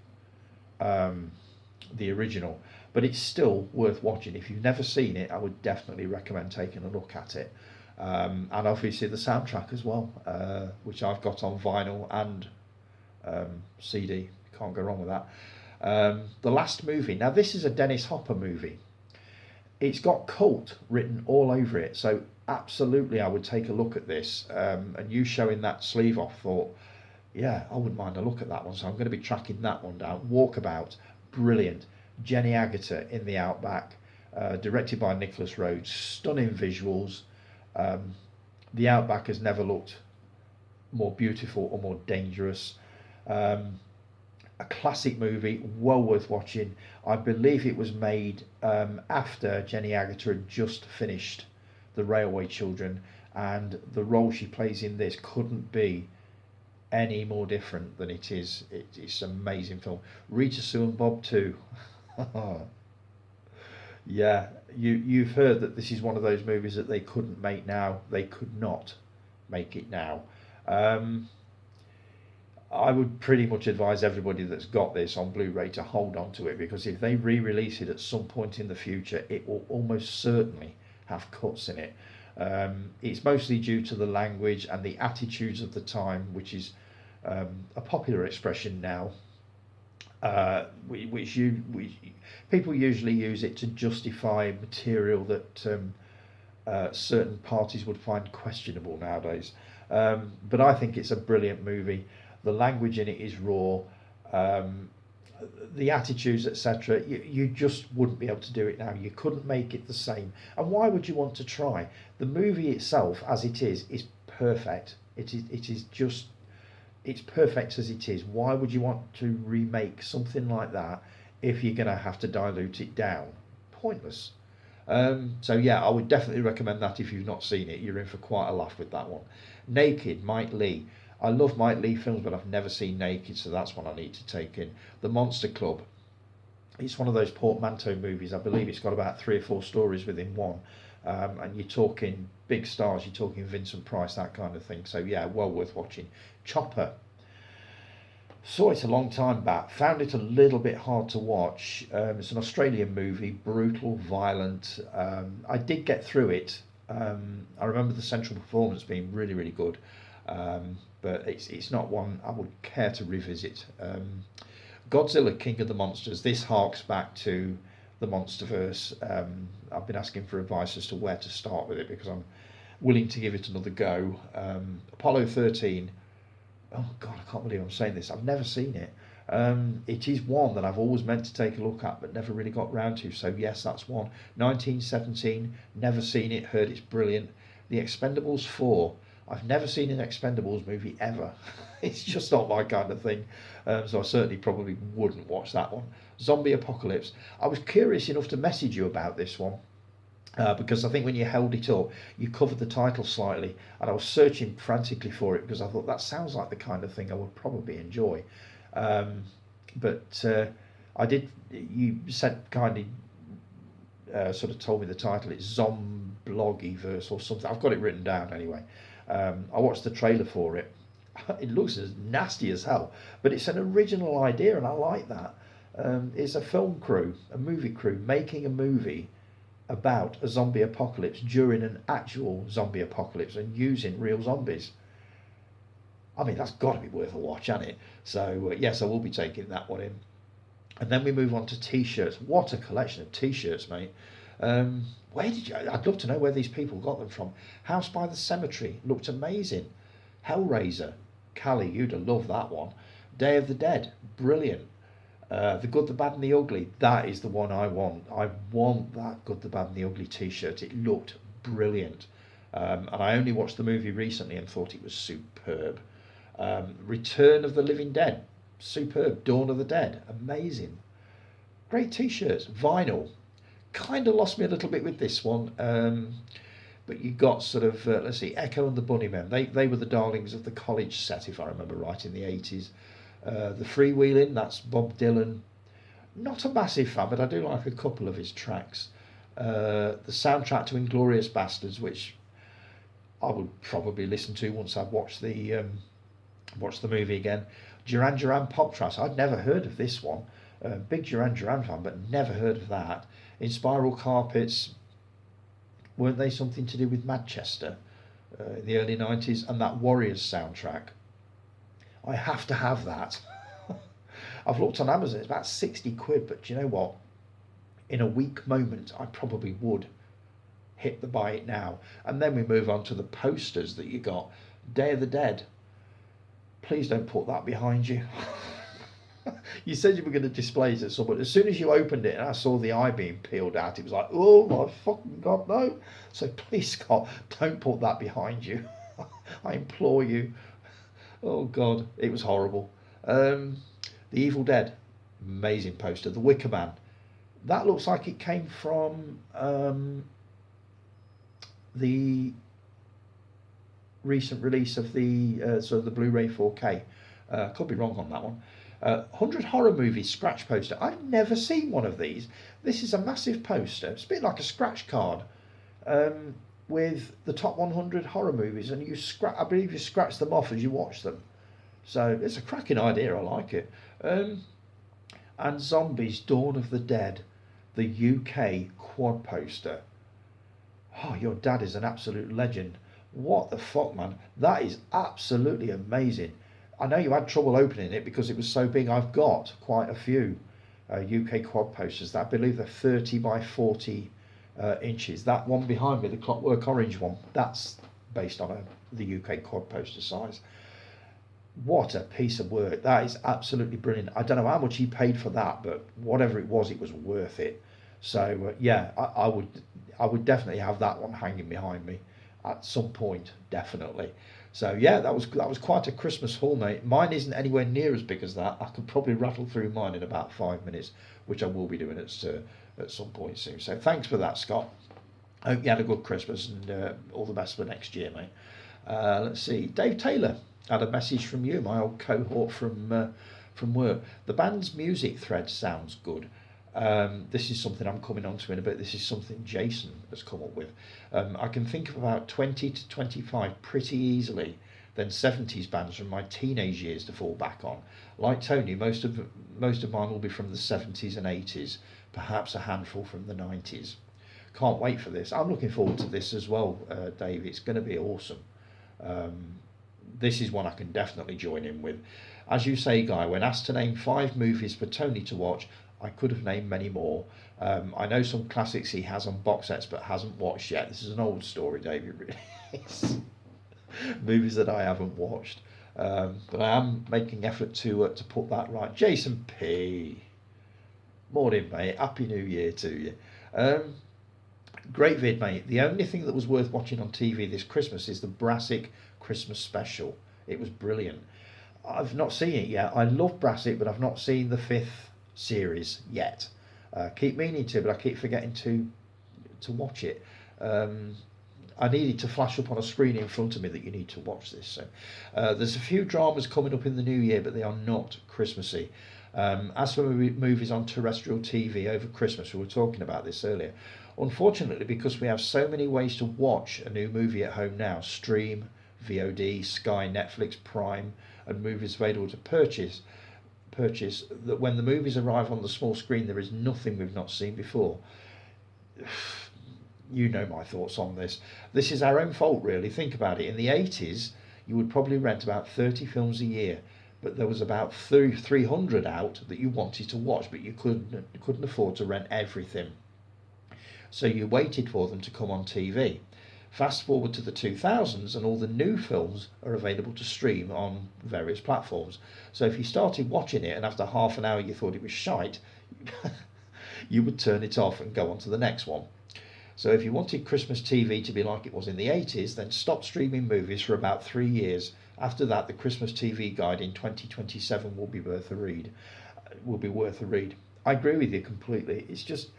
the original. But it's still worth watching. If you've never seen it, I would definitely recommend taking a look at it. And obviously the soundtrack as well, which I've got on vinyl and CD. Can't go wrong with that. The last movie. Now this is a Dennis Hopper movie. It's got cult written all over it, so absolutely I would take a look at this. And you showing that sleeve off, thought, yeah, I wouldn't mind a look at that one. So I'm going to be tracking that one down. Walkabout, brilliant. Jenny Agutter in the Outback, directed by Nicholas Rhodes. Stunning visuals. The Outback has never looked more beautiful or more dangerous. A classic movie, well worth watching. I believe it was made after Jenny Agutter had just finished The Railway Children, and the role she plays in this couldn't be any more different than it is. It's an amazing film. Rita Sue and Bob too. Yeah, you've heard that this is one of those movies that they couldn't make now. They could not make it now. Um, I would pretty much advise everybody that's got this on Blu-ray to hold on to it, because if they re-release it at some point in the future, it will almost certainly have cuts in it. It's mostly due to the language and the attitudes of the time, which is a popular expression now, which people usually use it to justify material that certain parties would find questionable nowadays. But I think it's a brilliant movie. The language in it is raw. Um, the attitudes, etc. You just wouldn't be able to do it now. You couldn't make it the same. And why would you want to try? The movie itself, as it is perfect. It is just, it's perfect as it is. Why would you want to remake something like that if you're going to have to dilute it down? Pointless. So yeah, I would definitely recommend that if you've not seen it. You're in for quite a laugh with that one. Naked, Mike Leigh. I love Mike Leigh films, but I've never seen Naked, so that's one I need to take in. The Monster Club. It's one of those portmanteau movies. I believe it's got about 3 or 4 stories within one. And you're talking big stars, you're talking Vincent Price, that kind of thing. So yeah, well worth watching. Chopper. Saw it a long time back. Found it a little bit hard to watch. It's an Australian movie, brutal, violent. I did get through it. I remember the central performance being really, really good. But it's not one I would care to revisit. Godzilla, King of the Monsters. This harks back to the Monsterverse. I've been asking for advice as to where to start with it, because I'm willing to give it another go. Apollo 13. Oh God, I can't believe I'm saying this. I've never seen it. It is one that I've always meant to take a look at, but never really got round to. So yes, that's one. 1917. Never seen it. Heard it's brilliant. The Expendables 4. I've never seen an Expendables movie ever. It's just not my kind of thing. So I certainly probably wouldn't watch that one. Zombie Apocalypse. I was curious enough to message you about this one. Because I think when you held it up, you covered the title slightly, and I was searching frantically for it because I thought that sounds like the kind of thing I would probably enjoy. But I did. You said kindly, sort of told me the title. It's Zombloggyverse or something. I've got it written down anyway. I watched the trailer for it. It looks as nasty as hell, but it's an original idea, and I like that. It's a film crew, a movie crew, making a movie about a zombie apocalypse during an actual zombie apocalypse and using real zombies. I mean, that's got to be worth a watch, hasn't it? So yes, I will be taking that one in. And then we move on to t-shirts. What a collection of t-shirts, mate. Where did you? I'd love to know where these people got them from. House by the Cemetery looked amazing. Hellraiser, Callie, you'd have loved that one. Day of the Dead, brilliant. The Good, the Bad and the Ugly, that is the one I want. I want that Good, the Bad and the Ugly t-shirt. It looked brilliant. And I only watched the movie recently and thought it was superb. Return of the Living Dead, superb. Dawn of the Dead, amazing. Great t-shirts. Vinyl, kind of lost me a little bit with this one. But you got sort of, let's see, Echo and the Bunnymen. They were the darlings of the college set, if I remember right, in the 80s. The Freewheeling, that's Bob Dylan. Not a massive fan, but I do like a couple of his tracks. The soundtrack to Inglourious Bastards, which I would probably listen to once I've watched the movie again. Duran Duran Pop Tracks, I'd never heard of this one. Big Duran Duran fan, but never heard of that. In Spiral Carpets, weren't they something to do with Manchester in the early 90s? And that Warriors soundtrack, I have to have that. I've looked on Amazon, it's about 60 quid, but do you know what? In a weak moment, I probably would hit the buy it now. And then we move on to the posters that you got. Day of the Dead. Please don't put that behind you. You said you were going to display it at some point. As soon as you opened it and I saw the eye being peeled out, it was like, oh my fucking God, no. So please, Scott, don't put that behind you. I implore you. Oh God, it was horrible. The Evil Dead, amazing poster. The Wicker Man, that looks like it came from the recent release of the sort of the Blu-ray 4K. Could be wrong on that one. 100 horror movies scratch poster. I've never seen one of these. This is a massive poster. It's a bit like a scratch card with the top 100 horror movies, and I believe you scratch them off as you watch them. So it's a cracking idea. I like it. And Zombies: Dawn of the Dead, the UK quad poster. Oh, your dad is an absolute legend. What the fuck, man? That is absolutely amazing. I know you had trouble opening it because it was so big. I've got quite a few UK quad posters that I believe they're 30 by 40 inches. That one behind me, the Clockwork Orange one, that's based on the UK quad poster size. What a piece of work. That is absolutely brilliant. I don't know how much he paid for that, but whatever it was worth it. So yeah, I would definitely have that one hanging behind me at some point, definitely. So yeah, that was quite a Christmas haul, mate. Mine isn't anywhere near as big as that. I could probably rattle through mine in about 5 minutes, which I will be doing at some point soon. So thanks for that, Scott. I hope you had a good Christmas and all the best for next year, mate. Let's see. Dave Taylor had a message from you, my old cohort from work. The band's music thread sounds good. This is something I'm coming on to in a bit. This is something Jason has come up with. I can think of about 20 to 25 pretty easily, then 70s bands from my teenage years to fall back on. Like Tony, most of mine will be from the 70s and 80s, perhaps a handful from the 90s. Can't wait for this. I'm looking forward to this as well, Dave. It's going to be awesome. This is one I can definitely join in with. As you say, Guy, when asked to name 5 movies for Tony to watch, I could have named many more. I know some classics he has on box sets but hasn't watched yet. This is an old story, David, really. It's movies that I haven't watched. But I am making effort to put that right. Jason P. Morning, mate. Happy New Year to you. Great vid, mate. The only thing that was worth watching on TV this Christmas is the Brassic Christmas special. It was brilliant. I've not seen it yet. I love Brassic, but I've not seen the 5th series yet. Keep meaning to, but I keep forgetting to watch it. I needed to flash up on a screen in front of me that you need to watch this. So there's a few dramas coming up in the new year, but they are not Christmassy. As for movies on terrestrial TV over Christmas, we were talking about this earlier. Unfortunately, because we have so many ways to watch a new movie at home now, stream, VOD, Sky, Netflix, Prime, and movies available to purchase, that when the movies arrive on the small screen, there is nothing we've not seen before. You know my thoughts on this. This is our own fault, really. Think about it. In the 80s, you would probably rent about 30 films a year, but there was about 300 out that you wanted to watch, but you couldn't afford to rent everything. So you waited for them to come on TV. Fast forward to the 2000s and all the new films are available to stream on various platforms. So if you started watching it and after half an hour you thought it was shite, you would turn it off and go on to the next one. So if you wanted Christmas TV to be like it was in the 80s, then stop streaming movies for about 3 years. After that, the Christmas TV guide in 2027 will be worth a read. I agree with you completely. It's just,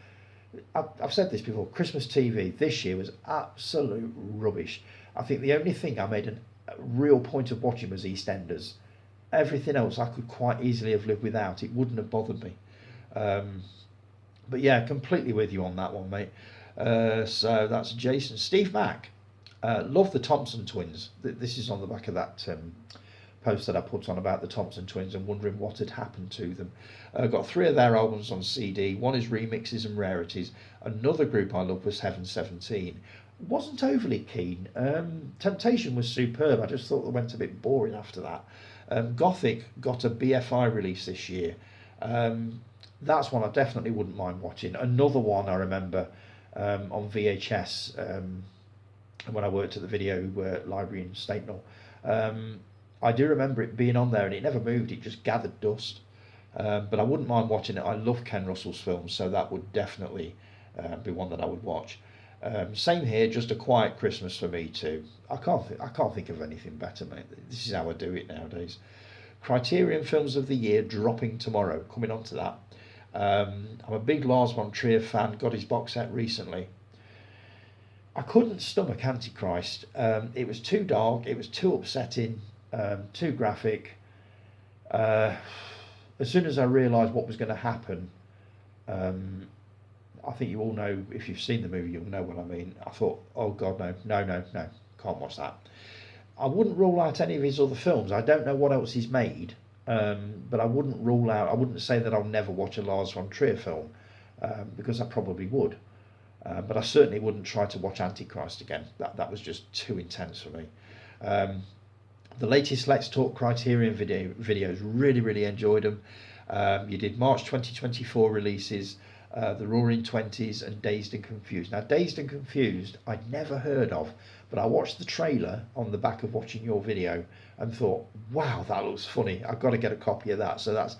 I've said this before, Christmas TV this year was absolute rubbish. I think the only thing I made a real point of watching was EastEnders. Everything else I could quite easily have lived without. It wouldn't have bothered me. But yeah, completely with you on that one, mate. So that's Jason. Steve Mack. Love the Thompson Twins. This is on the back of that post that I put on about the Thompson Twins and wondering what had happened to them. Got 3 of their albums on CD. One is remixes and rarities. Another group I love was Heaven 17. Wasn't overly keen. Temptation was superb. I just thought they went a bit boring after that. Gothic got a BFI release this year. That's one I definitely wouldn't mind watching. Another one I remember on VHS when I worked at the video library in Statenall. I do remember it being on there and it never moved, it just gathered dust. But I wouldn't mind watching it. I love Ken Russell's films, so that would definitely be one that I would watch. Same here, just a quiet Christmas for me too. I can't think of anything better, mate. This is how I do it nowadays. Criterion Films of the Year dropping tomorrow. Coming on to that. I'm a big Lars von Trier fan. Got his box set recently. I couldn't stomach Antichrist. It was too dark. It was too upsetting. Too graphic. As soon as I realised what was going to happen, I think you all know, if you've seen the movie, you'll know what I mean. I thought, oh God, no, can't watch that. I wouldn't rule out any of his other films. I don't know what else he's made, but I wouldn't say that I'll never watch a Lars von Trier film, because I probably would. But I certainly wouldn't try to watch Antichrist again. That was just too intense for me. The latest Let's Talk Criterion videos, really enjoyed them. You did March 2024 releases, The Roaring Twenties and Dazed and Confused. Now, Dazed and Confused, I'd never heard of, but I watched the trailer on the back of watching your video and thought, wow, that looks funny. I've got to get a copy of that. So that's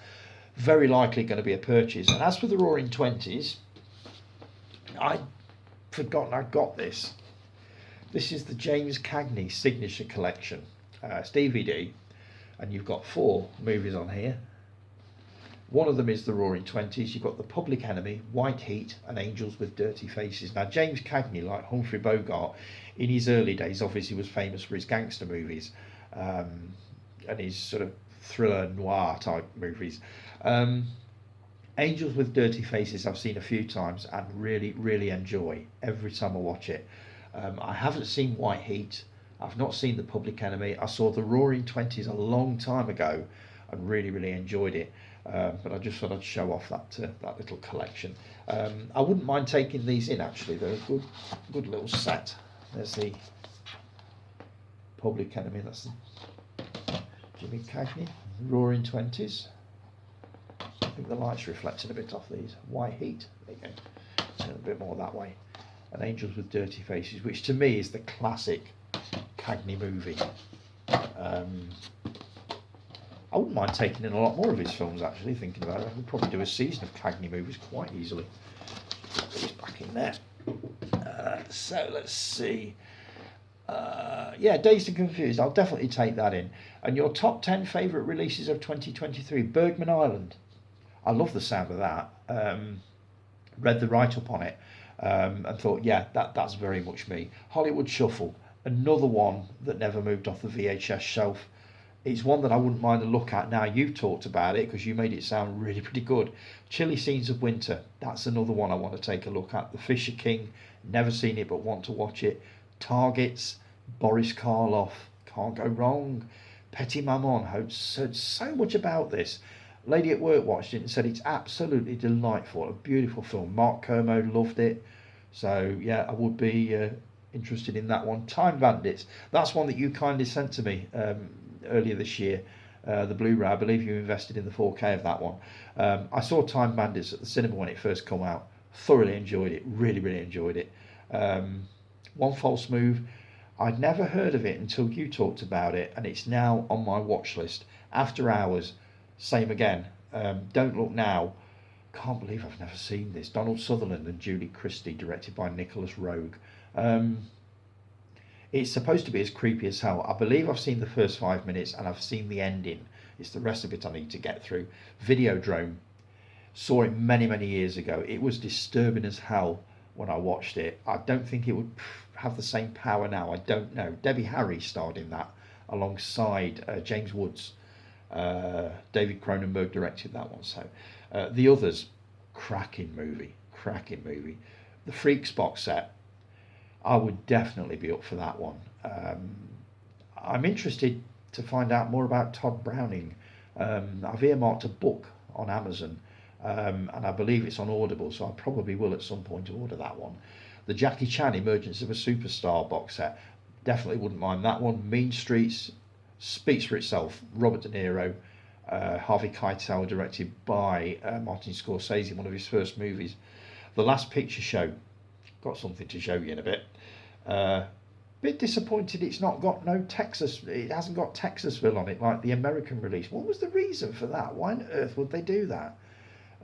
very likely going to be a purchase. And as for The Roaring Twenties, I'd forgotten I got this. This is the James Cagney Signature Collection. It's DVD, and you've got 4 movies on here. One of them is The Roaring Twenties. You've got The Public Enemy, White Heat, and Angels with Dirty Faces. Now, James Cagney, like Humphrey Bogart, in his early days, obviously was famous for his gangster movies and his sort of thriller noir type movies. Angels with Dirty Faces I've seen a few times and really enjoy every time I watch it. I haven't seen White Heat. I've not seen The Public Enemy. I saw The Roaring Twenties a long time ago and really enjoyed it. But I just thought I'd show off that little collection. I wouldn't mind taking these in, actually. They're a good little set. There's the Public Enemy. That's the Jimmy Cagney. Roaring Twenties. I think the light's reflecting a bit off these. White Heat. There you go. Turn a bit more that way. And Angels with Dirty Faces, which to me is the classic Cagney movie. I wouldn't mind taking in a lot more of his films, actually, thinking about it. I could probably do a season of Cagney movies quite easily. Put these back in there. So let's see. Yeah, Dazed and Confused. I'll definitely take that in. And your top 10 favourite releases of 2023. Bergman Island. I love the sound of that. Read the write-up on it and thought, yeah, that's very much me. Hollywood Shuffle. Another one that never moved off the VHS shelf. It's one that I wouldn't mind a look at now. You've talked about it because you made it sound really pretty good. Chilly Scenes of Winter. That's another one I want to take a look at. The Fisher King. Never seen it but want to watch it. Targets. Boris Karloff. Can't go wrong. Petit Maman. Heard so much about this. Lady at Work watched it and said it's absolutely delightful. A beautiful film. Mark Kermode loved it. So yeah, I would be interested in that one. Time Bandits. That's one that you kindly sent to me earlier this year. The Blu-ray. I believe you invested in the 4K of that one. I saw Time Bandits at the cinema when it first came out. Thoroughly enjoyed it. Really enjoyed it. One False Move. I'd never heard of it until you talked about it, and it's now on my watch list. After Hours. Same again. Don't Look Now. Can't believe I've never seen this. Donald Sutherland and Julie Christie, directed by Nicholas Roeg. It's supposed to be as creepy as hell. I believe I've seen the first 5 minutes and I've seen the ending. It's the rest of it I need to get through. Videodrome. Saw it many years ago. It was disturbing as hell when I watched it. I don't think it would have the same power now. I don't know. Debbie Harry starred in that alongside James Woods. David Cronenberg directed that one. So The Others, cracking movie. The Freaks box set, I would definitely be up for that one. I'm interested to find out more about Todd Browning. I've earmarked a book on Amazon, and I believe it's on Audible, so I probably will at some point order that one. The Jackie Chan Emergence of a Superstar box set, definitely wouldn't mind that one. Mean Streets speaks for itself. Robert De Niro. Harvey Keitel, directed by Martin Scorsese, one of his first movies. The Last Picture Show. Got something to show you in a bit. Bit disappointed it's not got no Texas. It hasn't got Texasville on it like the American release. What was the reason for that? Why on earth would they do that?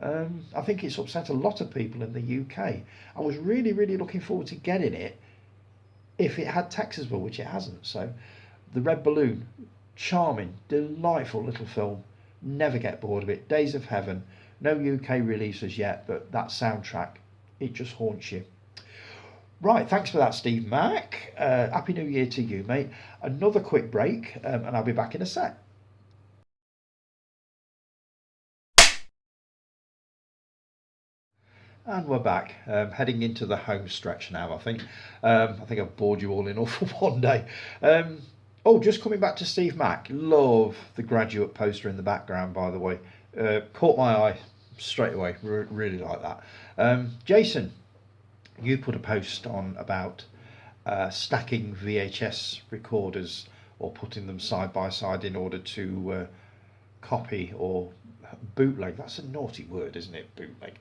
I think it's upset a lot of people in the UK. I was really, really looking forward to getting it if it had Texasville, which it hasn't. So, The Red Balloon, charming, delightful little film. Never get bored of it. Days of Heaven. No UK releases yet, but that soundtrack, it just haunts you. Right, thanks for that, Steve Mack. Happy New Year to you, mate. Another quick break, and I'll be back in a sec. And we're back, heading into the home stretch now, I think. I think I've bored you all enough for one day. Just coming back to Steve Mack. Love the Graduate poster in the background, by the way. Caught my eye straight away. Really like that. Jason, you put a post on about stacking VHS recorders or putting them side by side in order to copy or bootleg. That's a naughty word, isn't it? Bootleg.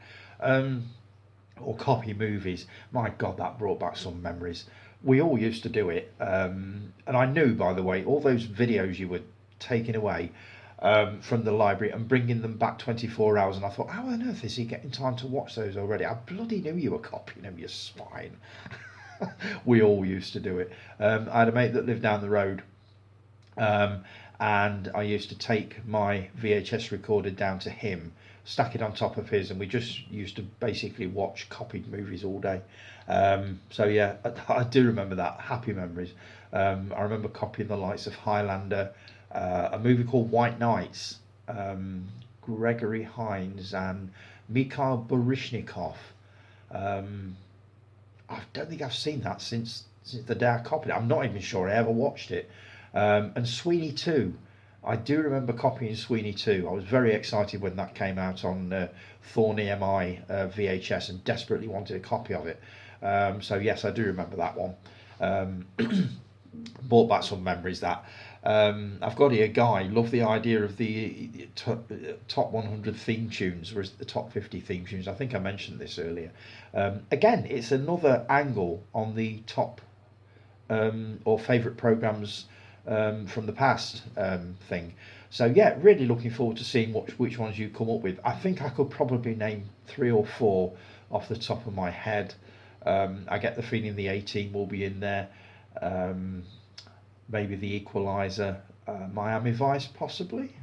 Or copy movies. My God, that brought back some memories. We all used to do it. And I knew, by the way, all those videos you were taking away from the library and bringing them back 24 hours. And I thought, how on earth is he getting time to watch those already? I bloody knew you were copying them, you swine. We all used to do it. I had a mate that lived down the road. And I used to take my VHS recorder down to him, stack it on top of his, and we just used to basically watch copied movies all day. So yeah, I do remember that. Happy memories. I remember copying the likes of Highlander, a movie called White Knights, Gregory Hines and Mikhail Baryshnikov. I don't think I've seen that since the day I copied it. I'm not even sure I ever watched it. And Sweeney 2. I do remember copying Sweeney 2. I was very excited when that came out on Thorn EMI VHS and desperately wanted a copy of it. So yes, I do remember that one. Brought back some memories that. I've got here, Guy, love the idea of the top 100 theme tunes, or the top 50 theme tunes. I think I mentioned this earlier. Again, it's another angle on the top or favourite programmes from the past thing. So yeah, really looking forward to seeing which ones you come up with. I think I could probably name 3 or 4 off the top of my head. I get the feeling the A-Team will be in there. Maybe the Equalizer, Miami Vice possibly.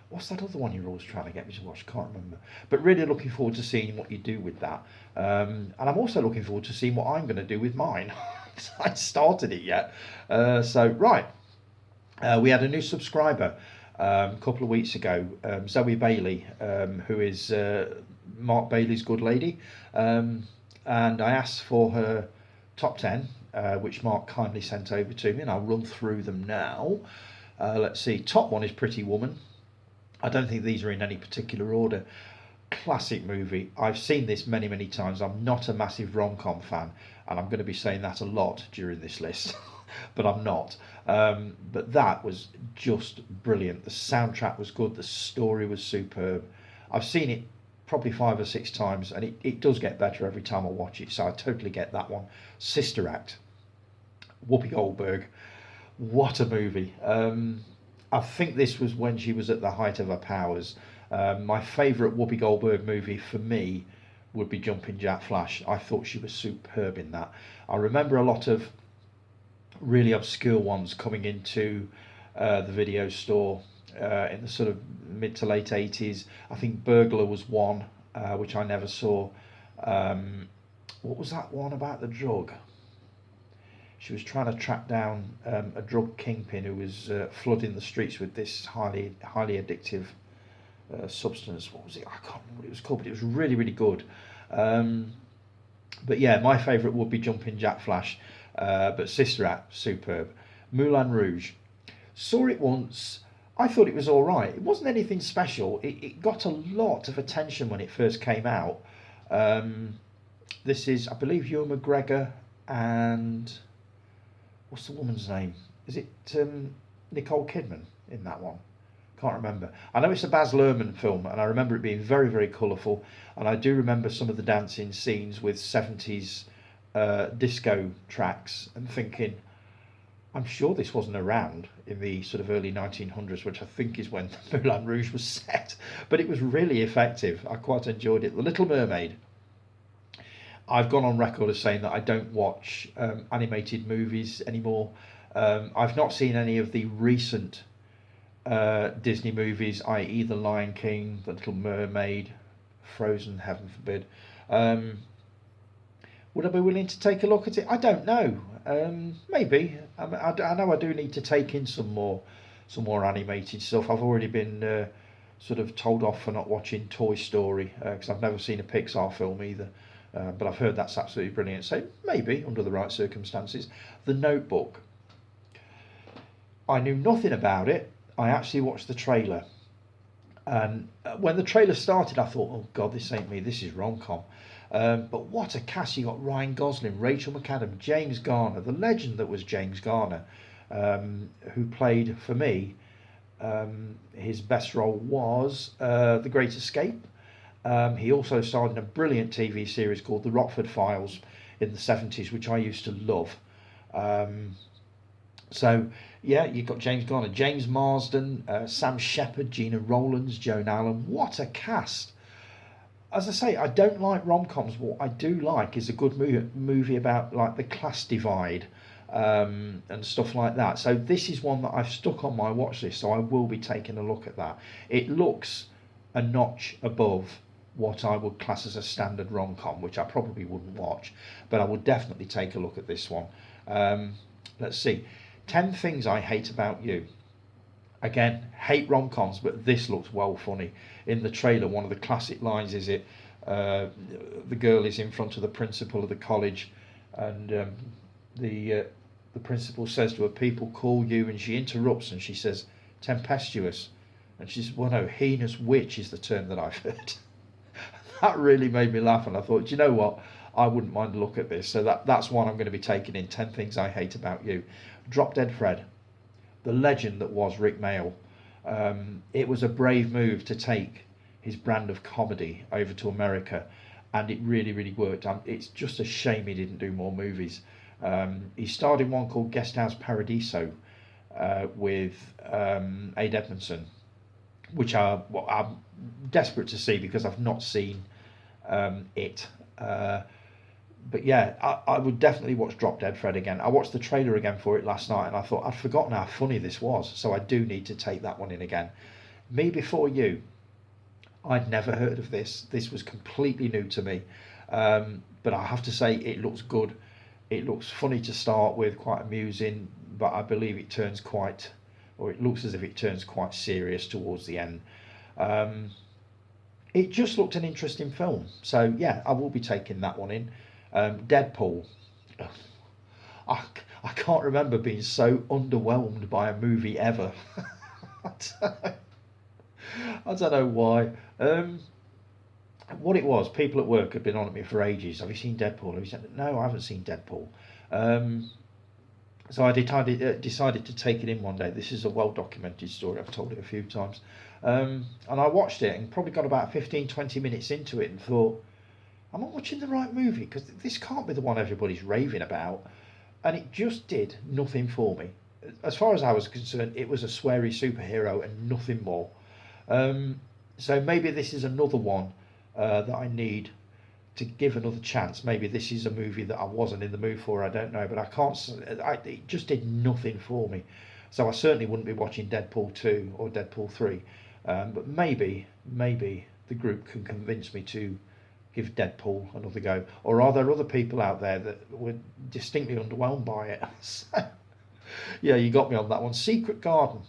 What's that other one you're always trying to get me to watch? Can't remember. But really looking forward to seeing what you do with that. And I'm also looking forward to seeing what I'm going to do with mine. I haven't started it yet. We had a new subscriber a couple of weeks ago, Zoe Bailey, who is Mark Bailey's good lady. And I asked for her top 10, which Mark kindly sent over to me, and I'll run through them now. Let's see. Top one is Pretty Woman. I don't think these are in any particular order. Classic movie. I've seen this many, many times. I'm not a massive rom-com fan, and I'm going to be saying that a lot during this list, but I'm not. But that was just brilliant. The soundtrack was good. The story was superb. I've seen it probably 5 or 6 times, and it does get better every time I watch it, so I totally get that one. Sister Act. Whoopi Goldberg. What a movie. I think this was when she was at the height of her powers. My favourite Whoopi Goldberg movie for me would be Jumping Jack Flash. I thought she was superb in that. I remember a lot of really obscure ones coming into the video store in the sort of mid to late 80s. I think Burglar was one, which I never saw. What was that one about the drug? She was trying to track down a drug kingpin who was flooding the streets with this highly addictive substance. What was it? I can't remember what it was called, but it was really, really good. But yeah, my favourite would be Jumping Jack Flash, but Sister Act, superb. Moulin Rouge. Saw it once. I thought it was all right. It wasn't anything special. It got a lot of attention when it first came out. This is, I believe, Ewan McGregor and what's the woman's name? Is it Nicole Kidman in that one? Can't remember. I know it's a Baz Luhrmann film, and I remember it being very, very colourful. And I do remember some of the dancing scenes with 70s disco tracks, and thinking, I'm sure this wasn't around in the sort of early 1900s, which I think is when Moulin Rouge was set. But it was really effective. I quite enjoyed it. The Little Mermaid. I've gone on record as saying that I don't watch animated movies anymore. I've not seen any of the recent Disney movies, i.e. The Lion King, The Little Mermaid, Frozen, heaven forbid. Would I be willing to take a look at it? I don't know. Maybe. I know I do need to take in some more animated stuff. I've already been sort of told off for not watching Toy Story because I've never seen a Pixar film either. But I've heard that's absolutely brilliant. So maybe under the right circumstances. The Notebook. I knew nothing about it. I actually watched the trailer, and when the trailer started, I thought, "Oh God, this ain't me. This is rom-com." But what a cast! You got Ryan Gosling, Rachel McAdams, James Garner, the legend that was James Garner, who played for me. His best role was The Great Escape. He also starred in a brilliant TV series called The Rockford Files in the 70s, which I used to love. So, yeah, you've got James Garner, James Marsden, Sam Shepard, Gina Rowlands, Joan Allen. What a cast! As I say, I don't like rom-coms. What I do like is a good movie about like the class divide and stuff like that. So this is one that I've stuck on my watch list, so I will be taking a look at that. It looks a notch above what I would class as a standard rom-com, which I probably wouldn't watch, but I would definitely take a look at this one. Let's see. 10 Things I Hate About You. Again, hate rom-coms, but this looks well funny. In the trailer, one of the classic lines is the girl is in front of the principal of the college, and the principal says to her, "People call you," and she interrupts and she says, "tempestuous," and she says, "Well, no, heinous witch is the term that I've heard." That really made me laugh, and I thought, do you know what? I wouldn't mind a look at this. So that's one I'm going to be taking in. 10 Things I Hate About You. Drop Dead Fred, the legend that was Rick Mayall. It was a brave move to take his brand of comedy over to America, and it really, really worked. It's just a shame he didn't do more movies. He starred in one called Guest House Paradiso with Ade Edmondson, which I'm desperate to see because I've not seen it. But yeah, I would definitely watch Drop Dead Fred again. I watched the trailer again for it last night, and I thought I'd forgotten how funny this was, so I do need to take that one in again. Me Before You. I'd never heard of this. This was completely new to me, but I have to say it looks good. It looks funny to start with, quite amusing, but I believe it turns quite, or it looks as if it turns quite serious towards the end. It just looked an interesting film, so yeah, I will be taking that one in. Deadpool. I, I can't remember being so underwhelmed by a movie ever. I don't know why. What it was, people at work had been on at me for ages. Have you seen Deadpool? Have you said, no, I haven't seen Deadpool. So I decided to take it in one day. This is a well-documented story. I've told it a few times. And I watched it and probably got about 15-20 minutes into it and thought, am I watching the right movie? Because this can't be the one everybody's raving about. And it just did nothing for me. As far as I was concerned, it was a sweary superhero and nothing more. So maybe this is another one that I need to give another chance. Maybe this is a movie that I wasn't in the mood for. I don't know, but I can't. It just did nothing for me. So I certainly wouldn't be watching Deadpool 2 or Deadpool 3. But maybe the group can convince me to give Deadpool another go. Or are there other people out there that were distinctly underwhelmed by it? So, yeah, you got me on that one. Secret Garden.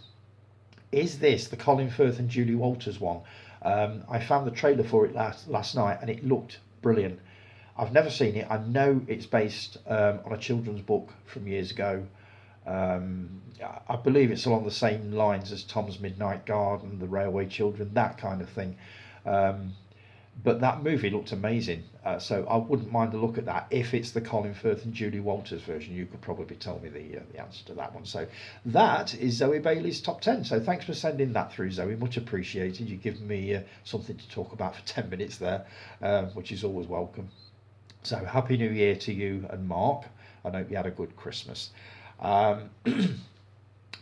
Is this the Colin Firth and Julie Walters one? I found the trailer for it last night and it looked brilliant. I've never seen it. I know it's based on a children's book from years ago. I believe it's along the same lines as Tom's Midnight Garden, The Railway Children, that kind of thing. But that movie looked amazing, so I wouldn't mind a look at that. If it's the Colin Firth and Julie Walters version, you could probably tell me the answer to that one. So that is Zoe Bailey's top 10. So thanks for sending that through, Zoe. Much appreciated. You've given me something to talk about for 10 minutes there, which is always welcome. So Happy New Year to you and Mark. I hope you had a good Christmas.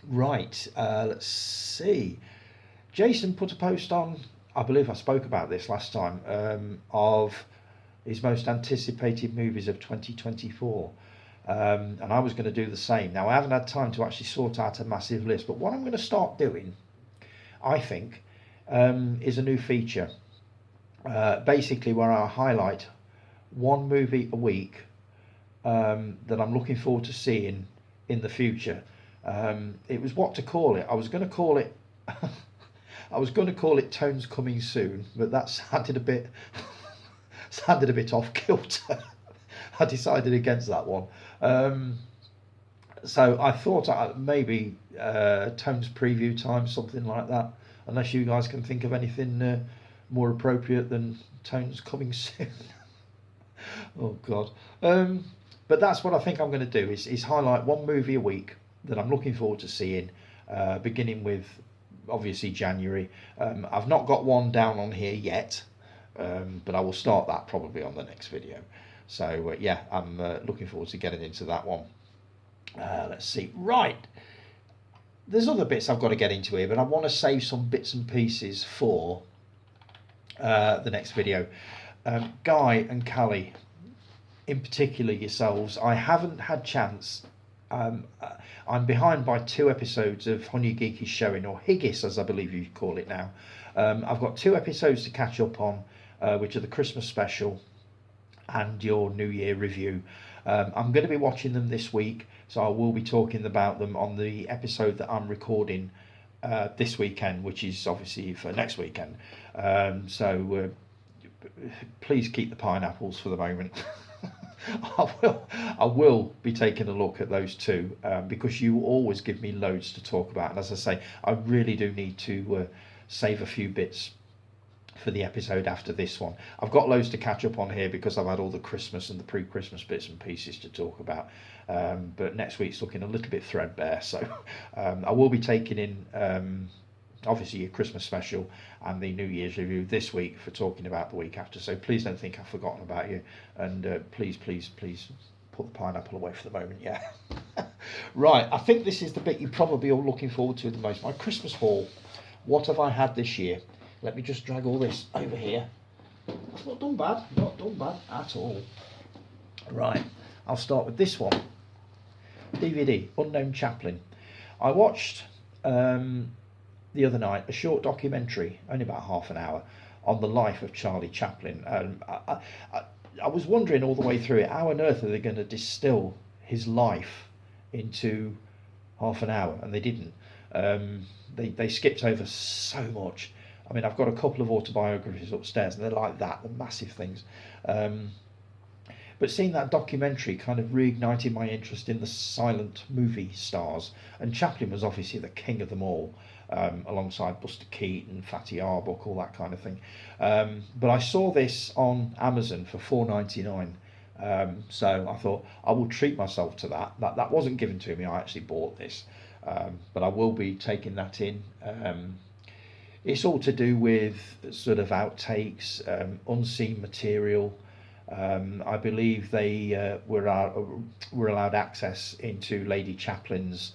Right, let's see. Jason put a post on, I believe I spoke about this last time, of his most anticipated movies of 2024. And I was going to do the same. Now, I haven't had time to actually sort out a massive list, but what I'm going to start doing, I think, is a new feature. Basically, where I highlight one movie a week that I'm looking forward to seeing in the future. It was what to call it. I was going to call it Tones Coming Soon, but that sounded a bit off kilter. I decided against that one. So I thought maybe Tones Preview Time, something like that. Unless you guys can think of anything more appropriate than Tones Coming Soon. Oh God. But that's what I think I'm going to do is highlight one movie a week that I'm looking forward to seeing, beginning with obviously January. I've not got one down on here yet, but I will start that probably on the next video. So yeah, I'm looking forward to getting into that one. Let's see. Right, there's other bits I've got to get into here, but I want to save some bits and pieces for the next video. Guy and Callie, in particular yourselves, I haven't had chance. I'm behind by 2 episodes of Honey Geek is Showing, or Higgis as I believe you call it now. I've got 2 episodes to catch up on, which are the Christmas special and your New Year review. I'm going to be watching them this week, so I will be talking about them on the episode that I'm recording this weekend, which is obviously for next weekend. So please keep the pineapples for the moment. I will be taking a look at those 2 because you always give me loads to talk about, and as I say, I really do need to save a few bits for the episode after this one. I've got loads to catch up on here because I've had all the Christmas and the pre-Christmas bits and pieces to talk about, but next week's looking a little bit threadbare, so I will be taking in obviously your Christmas special and the New Year's review this week for talking about the week after, so please don't think I've forgotten about you, and please put the pineapple away for the moment. Yeah. Right, I think this is the bit you're probably all looking forward to the most, my Christmas haul. What have I had this year? Let me just drag all this over here. It's not done bad at all. Right, I'll start with this one. DVD, Unknown Chaplain. I watched the other night a short documentary, only about half an hour, on the life of Charlie Chaplin. I was wondering all the way through it, how on earth are they going to distill his life into half an hour? And they didn't. They skipped over so much. I mean, I've got a couple of autobiographies upstairs, and they're like that, they're massive things. But seeing that documentary kind of reignited my interest in the silent movie stars, and Chaplin was obviously the king of them all, alongside Buster Keaton, Fatty Arbuckle, all that kind of thing. But I saw this on Amazon for $4.99, so I thought I will treat myself to that. That wasn't given to me, I actually bought this, but I will be taking that in. It's all to do with sort of outtakes, unseen material. I believe they were allowed access into Lady Chaplin's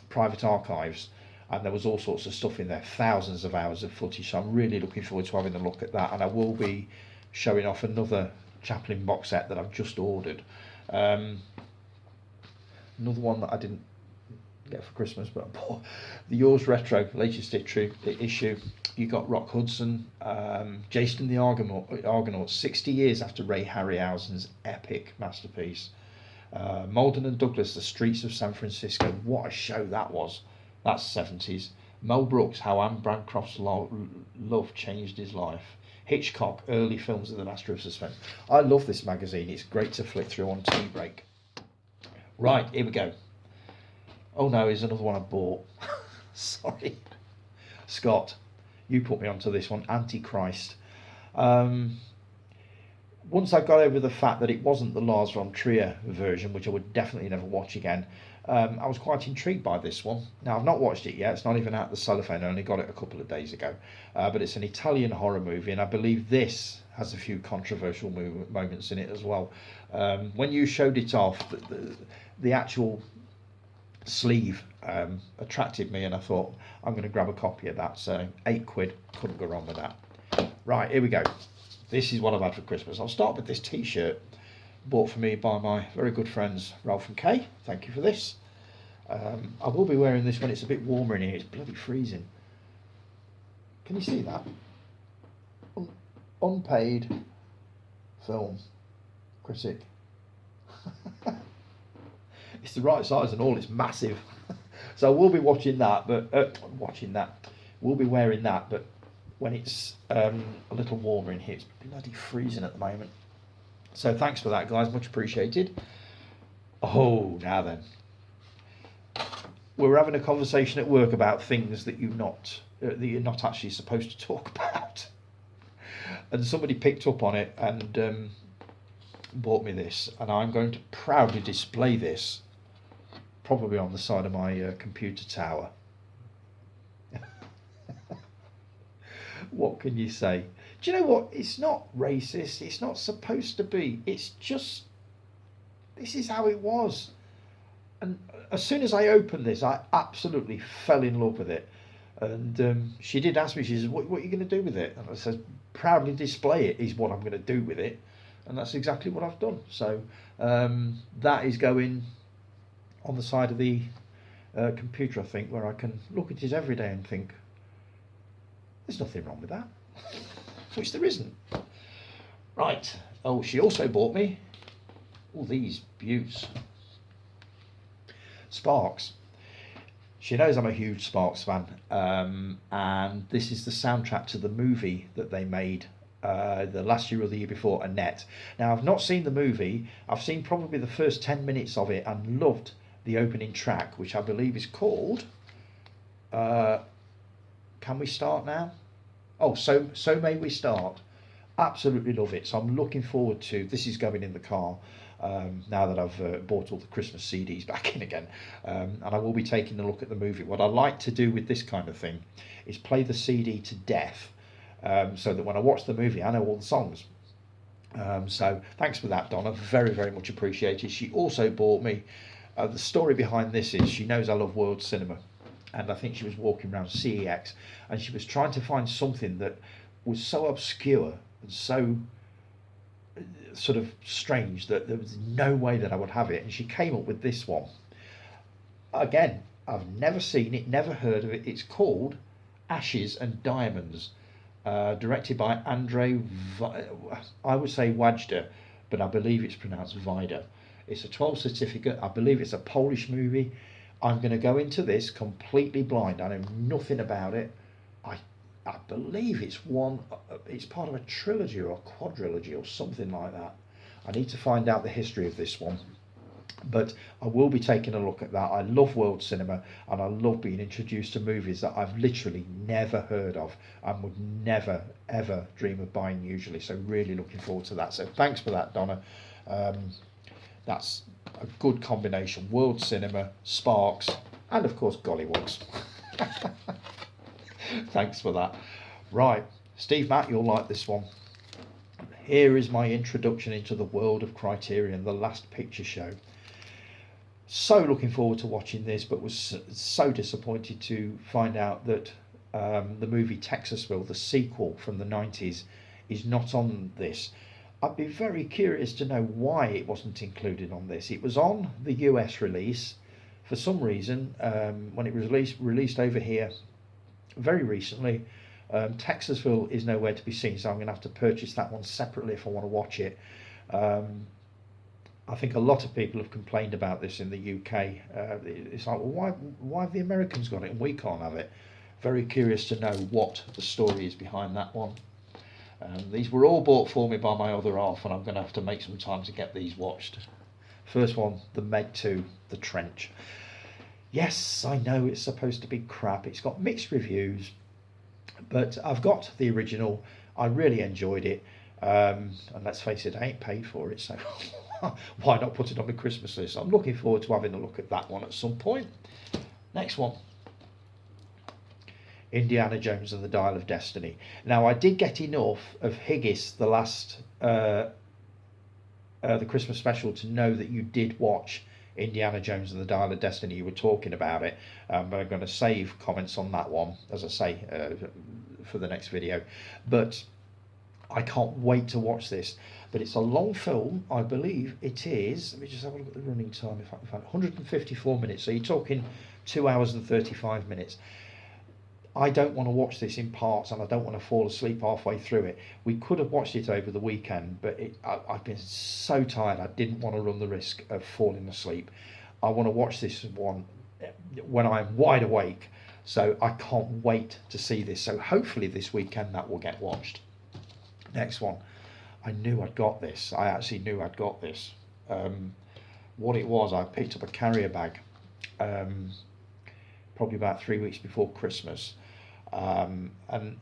private archives, and there was all sorts of stuff in there, thousands of hours of footage. So I'm really looking forward to having a look at that, and I will be showing off another Chaplin box set that I've just ordered. Another one that I didn't get for Christmas, but I bought the Yours Retro latest issue. You got Rock Hudson, Jason and the Argonauts, 60 years after Ray Harryhausen's epic masterpiece. Malden and Douglas, The Streets of San Francisco. What a show that was. That's 70s. Mel Brooks, How Anne Bancroft's love changed his life. Hitchcock, early films of the master of suspense. I love this magazine. It's great to flick through on tea break. Right, here we go. Oh no, here's another one I bought. Sorry. Scott, You put me onto this one, Antichrist. Once I got over the fact that it wasn't the Lars von Trier version, which I would definitely never watch again, I was quite intrigued by this one. Now, I've not watched it yet. It's not even out the cellophane. I only got it a couple of days ago. But it's an Italian horror movie, and I believe this has a few controversial moments in it as well. When you showed it off, the actual sleeve attracted me, and I thought, I'm going to grab a copy of that. So £8, couldn't go wrong with that. Right, here we go. This is what I've had for Christmas. I'll start with this t-shirt bought for me by my very good friends Ralph and Kay. Thank you for this. I will be wearing this when it's a bit warmer in here. It's bloody freezing. Can you see that? Unpaid film critic. It's the right size and all. It's massive. So we'll be watching that, but we'll be wearing that, but when it's a little warmer in here. It's bloody freezing at the moment. So thanks for that, guys, much appreciated. Oh, now then, we were having a conversation at work about things that you're not actually supposed to talk about, and somebody picked up on it and bought me this, and I'm going to proudly display this probably on the side of my computer tower. What can you say? Do you know what? It's not racist. It's not supposed to be. It's just, this is how it was. And as soon as I opened this, I absolutely fell in love with it. And she did ask me, she says, what are you going to do with it? And I said, proudly display it is what I'm going to do with it. And that's exactly what I've done. So that is going on the side of the computer, I think, where I can look at it every day and think, there's nothing wrong with that. Which there isn't. Right. Oh, she also bought me all these beauts. Sparks. She knows I'm a huge Sparks fan, and this is the soundtrack to the movie that they made the last year or the year before, Annette. Now, I've not seen the movie. I've seen probably the first 10 minutes of it and loved the opening track, which I believe is called Can We Start Now? Oh, so may we start. Absolutely love it. So I'm looking forward to, this is going in the car now that I've bought all the Christmas CDs back in again, and I will be taking a look at the movie. What I like to do with this kind of thing is play the CD to death, so that when I watch the movie I know all the songs. So thanks for that, Donna, very, very much appreciated. She also bought me, the story behind this is she knows I love world cinema, and I think she was walking around CEX and she was trying to find something that was so obscure and so sort of strange that there was no way that I would have it, and she came up with this one. Again, I've never seen it, never heard of it. It's called Ashes and Diamonds, directed by Andrzej, I would say Wajda, but I believe it's pronounced Vida. It's a 12 certificate. I believe it's a Polish movie. I'm going to go into this completely blind. I know nothing about it. I believe it's part of a trilogy or a quadrilogy or something like that. I need to find out the history of this one. But I will be taking a look at that. I love world cinema, and I love being introduced to movies that I've literally never heard of and would never, ever dream of buying usually. So really looking forward to that. So thanks for that, Donna. That's a good combination. World cinema, Sparks, and of course Gollywugs. Thanks for that. Right, Steve Matt, you'll like this one. Here is my introduction into the world of Criterion, the last picture show. So looking forward to watching this, but was so disappointed to find out that the movie Texasville, the sequel from the 90s, is not on this. I'd be very curious to know why it wasn't included on this. It was on the US release. For some reason, when it was released over here very recently, Texasville is nowhere to be seen, so I'm going to have to purchase that one separately if I want to watch it. I think a lot of people have complained about this in the UK. It's like, well, why have the Americans got it and we can't have it? Very curious to know what the story is behind that one. These were all bought for me by my other half, and I'm going to have to make some time to get these watched. First one, The Meg 2, The Trench. Yes, I know it's supposed to be crap. It's got mixed reviews. But I've got the original. I really enjoyed it. And let's face it, I ain't paid for it, so why not put it on the Christmas list? I'm looking forward to having a look at that one at some point. Next one, Indiana Jones and the Dial of Destiny. Now, I did get enough of Higgis, the last, the Christmas special, to know that you did watch Indiana Jones and the Dial of Destiny. You were talking about it, but I'm going to save comments on that one, as I say, for the next video. But I can't wait to watch this. But it's a long film, I believe it is. Let me just have a look at the running time. If I can find 154 minutes. So you're talking 2 hours and 35 minutes. I don't want to watch this in parts, and I don't want to fall asleep halfway through it. We could have watched it over the weekend, but I've been so tired I didn't want to run the risk of falling asleep. I want to watch this one when I'm wide awake, so I can't wait to see this. So hopefully this weekend that will get watched. Next one. I knew I'd got this. I actually knew I'd got this. What it was, I picked up a carrier bag probably about 3 weeks before Christmas. And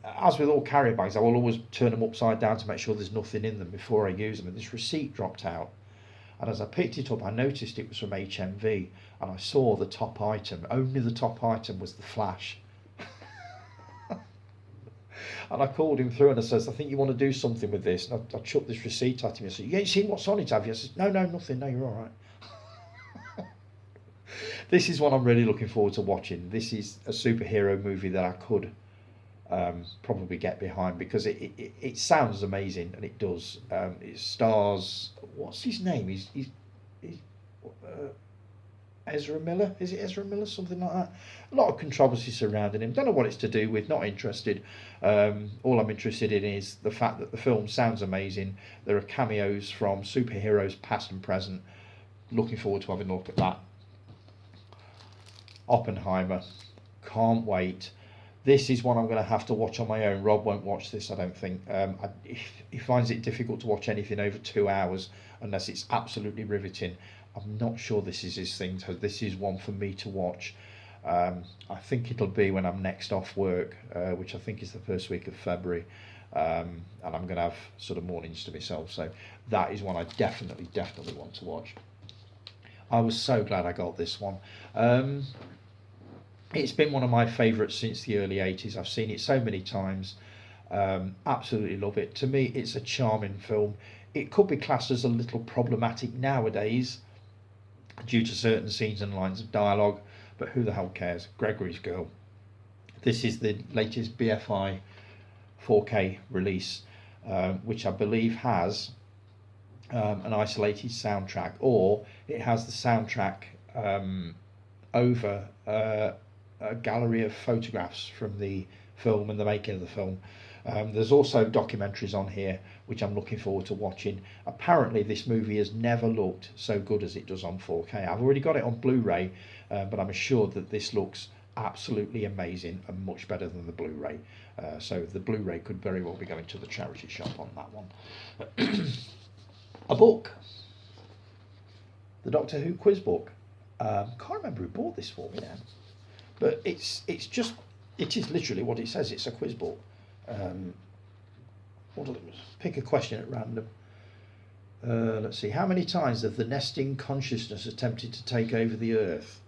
as with all carrier bags, I will always turn them upside down to make sure there's nothing in them before I use them. And this receipt dropped out. And as I picked it up, I noticed it was from HMV. And I saw the top item. Only the top item was the Flash. And I called him through and I says, I think you want to do something with this. And I chucked this receipt at him. I said, you ain't seen what's on it, have you? I said, no, nothing. No, you're all right. This is what I'm really looking forward to watching. This is a superhero movie that I could probably get behind, because it sounds amazing, and it does. It stars, what's his name? He's Ezra Miller. Is it Ezra Miller? Something like that. A lot of controversy surrounding him. Don't know what it's to do with. Not interested. All I'm interested in is the fact that the film sounds amazing. There are cameos from superheroes past and present. Looking forward to having a look at that. Oppenheimer. Can't wait. This is one I'm going to have to watch on my own. Rob won't watch this, I don't think. He finds it difficult to watch anything over 2 hours unless it's absolutely riveting. I'm not sure this is his thing, so this is one for me to watch. I think it'll be when I'm next off work, which I think is the first week of February, and I'm going to have sort of mornings to myself, so that is one I definitely want to watch. I was so glad I got this one. It's been one of my favourites since the early 80s. I've seen it so many times. Absolutely love it. To me, it's a charming film. It could be classed as a little problematic nowadays due to certain scenes and lines of dialogue, but who the hell cares? Gregory's Girl. This is the latest BFI 4K release, which I believe has an isolated soundtrack, or it has the soundtrack over a gallery of photographs from the film and the making of the film. There's also documentaries on here which I'm looking forward to watching. Apparently this movie has never looked so good as it does on 4K. I've already got it on Blu-ray, but I'm assured that this looks absolutely amazing and much better than the Blu-ray. So the Blu-ray could very well be going to the charity shop on that one. A book. The Doctor Who quiz book. Can't remember who bought this for me now, but it is literally what it says. It's a quiz book. Pick a question at random. Let's see. How many times have the nesting consciousness attempted to take over the Earth?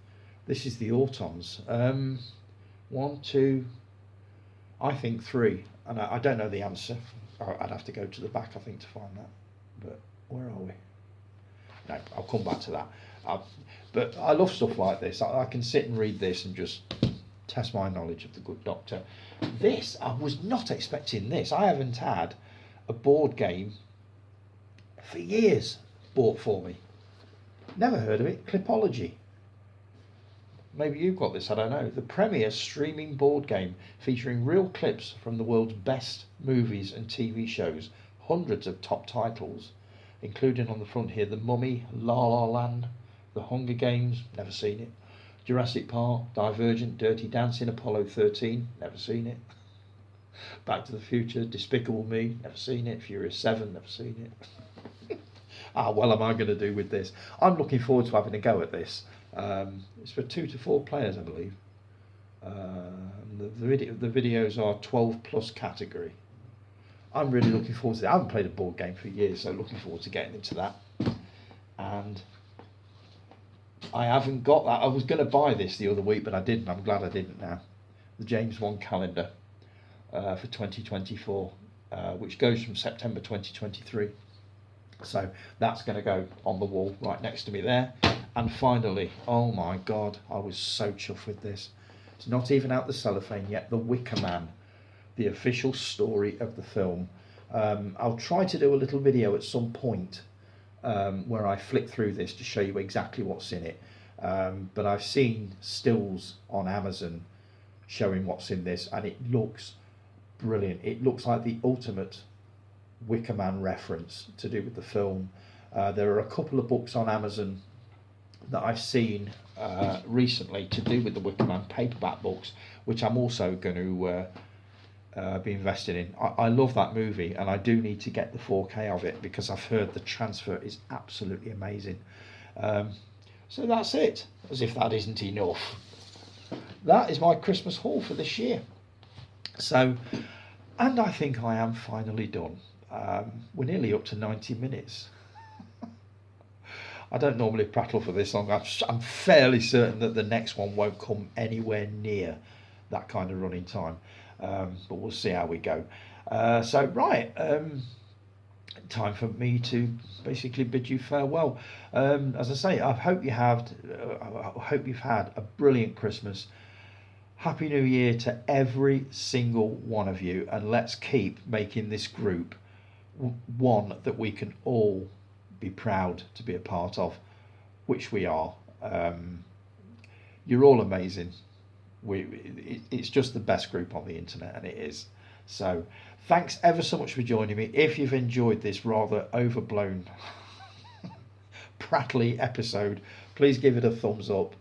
This is the Autons. 1, 2. I think 3, and I don't know the answer. I'd have to go to the back, I think, to find that. But where are we? No, I'll come back to that. But I love stuff like this. I can sit and read this and just test my knowledge of the good Doctor. This, I was not expecting this. I haven't had a board game for years bought for me. Never heard of it. Clipology. Maybe you've got this, I don't know. The premier streaming board game featuring real clips from the world's best movies and TV shows. Hundreds of top titles, including on the front here The Mummy, La La Land, The Hunger Games, never seen it. Jurassic Park, Divergent, Dirty Dancing, Apollo 13, never seen it. Back to the Future, Despicable Me, never seen it. Furious 7, never seen it. Well am I going to do with this? I'm looking forward to having a go at this. It's for 2 to 4 players, I believe. The videos are 12 plus category. I'm really looking forward to it. I haven't played a board game for years, so looking forward to getting into that. And I haven't got that. I was going to buy this the other week, but I didn't. I'm glad I didn't now. The James Bond calendar for 2024, which goes from September 2023. So that's going to go on the wall right next to me there. And finally, oh my God, I was so chuffed with this. It's not even out the cellophane yet. The Wicker Man, the official story of the film. I'll try to do a little video at some point where I flick through this to show you exactly what's in it. But I've seen stills on Amazon showing what's in this, and it looks brilliant. It looks like the ultimate Wicker Man reference to do with the film. There are a couple of books on Amazon that I've seen recently to do with the Wicker Man, paperback books, which I'm also going to be invested in. I love that movie, and I do need to get the 4K of it because I've heard the transfer is absolutely amazing. So that's it, as if that isn't enough. That is my Christmas haul for this year. So, and I think I am finally done. We're nearly up to 90 minutes. I don't normally prattle for this long. I'm fairly certain that the next one won't come anywhere near that kind of running time. But we'll see how we go. So, right. Time for me to basically bid you farewell. As I say, I hope you've had a brilliant Christmas. Happy New Year to every single one of you, and let's keep making this group one that we can all be proud to be a part of, which we are. You're all amazing. It's just the best group on the internet, and it is. So thanks ever so much for joining me. If you've enjoyed this rather overblown prattly episode, please give it a thumbs up,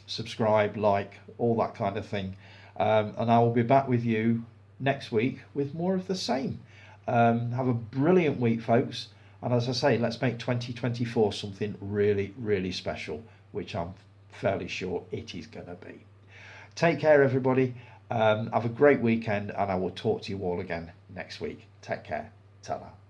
subscribe, like, all that kind of thing, and I will be back with you next week with more of the same. Have a brilliant week, folks, and as I say, let's make 2024 something really, really special, which I'm fairly sure it is going to be. Take care, everybody. Have a great weekend, and I will talk to you all again next week. Take care. Ta-ra.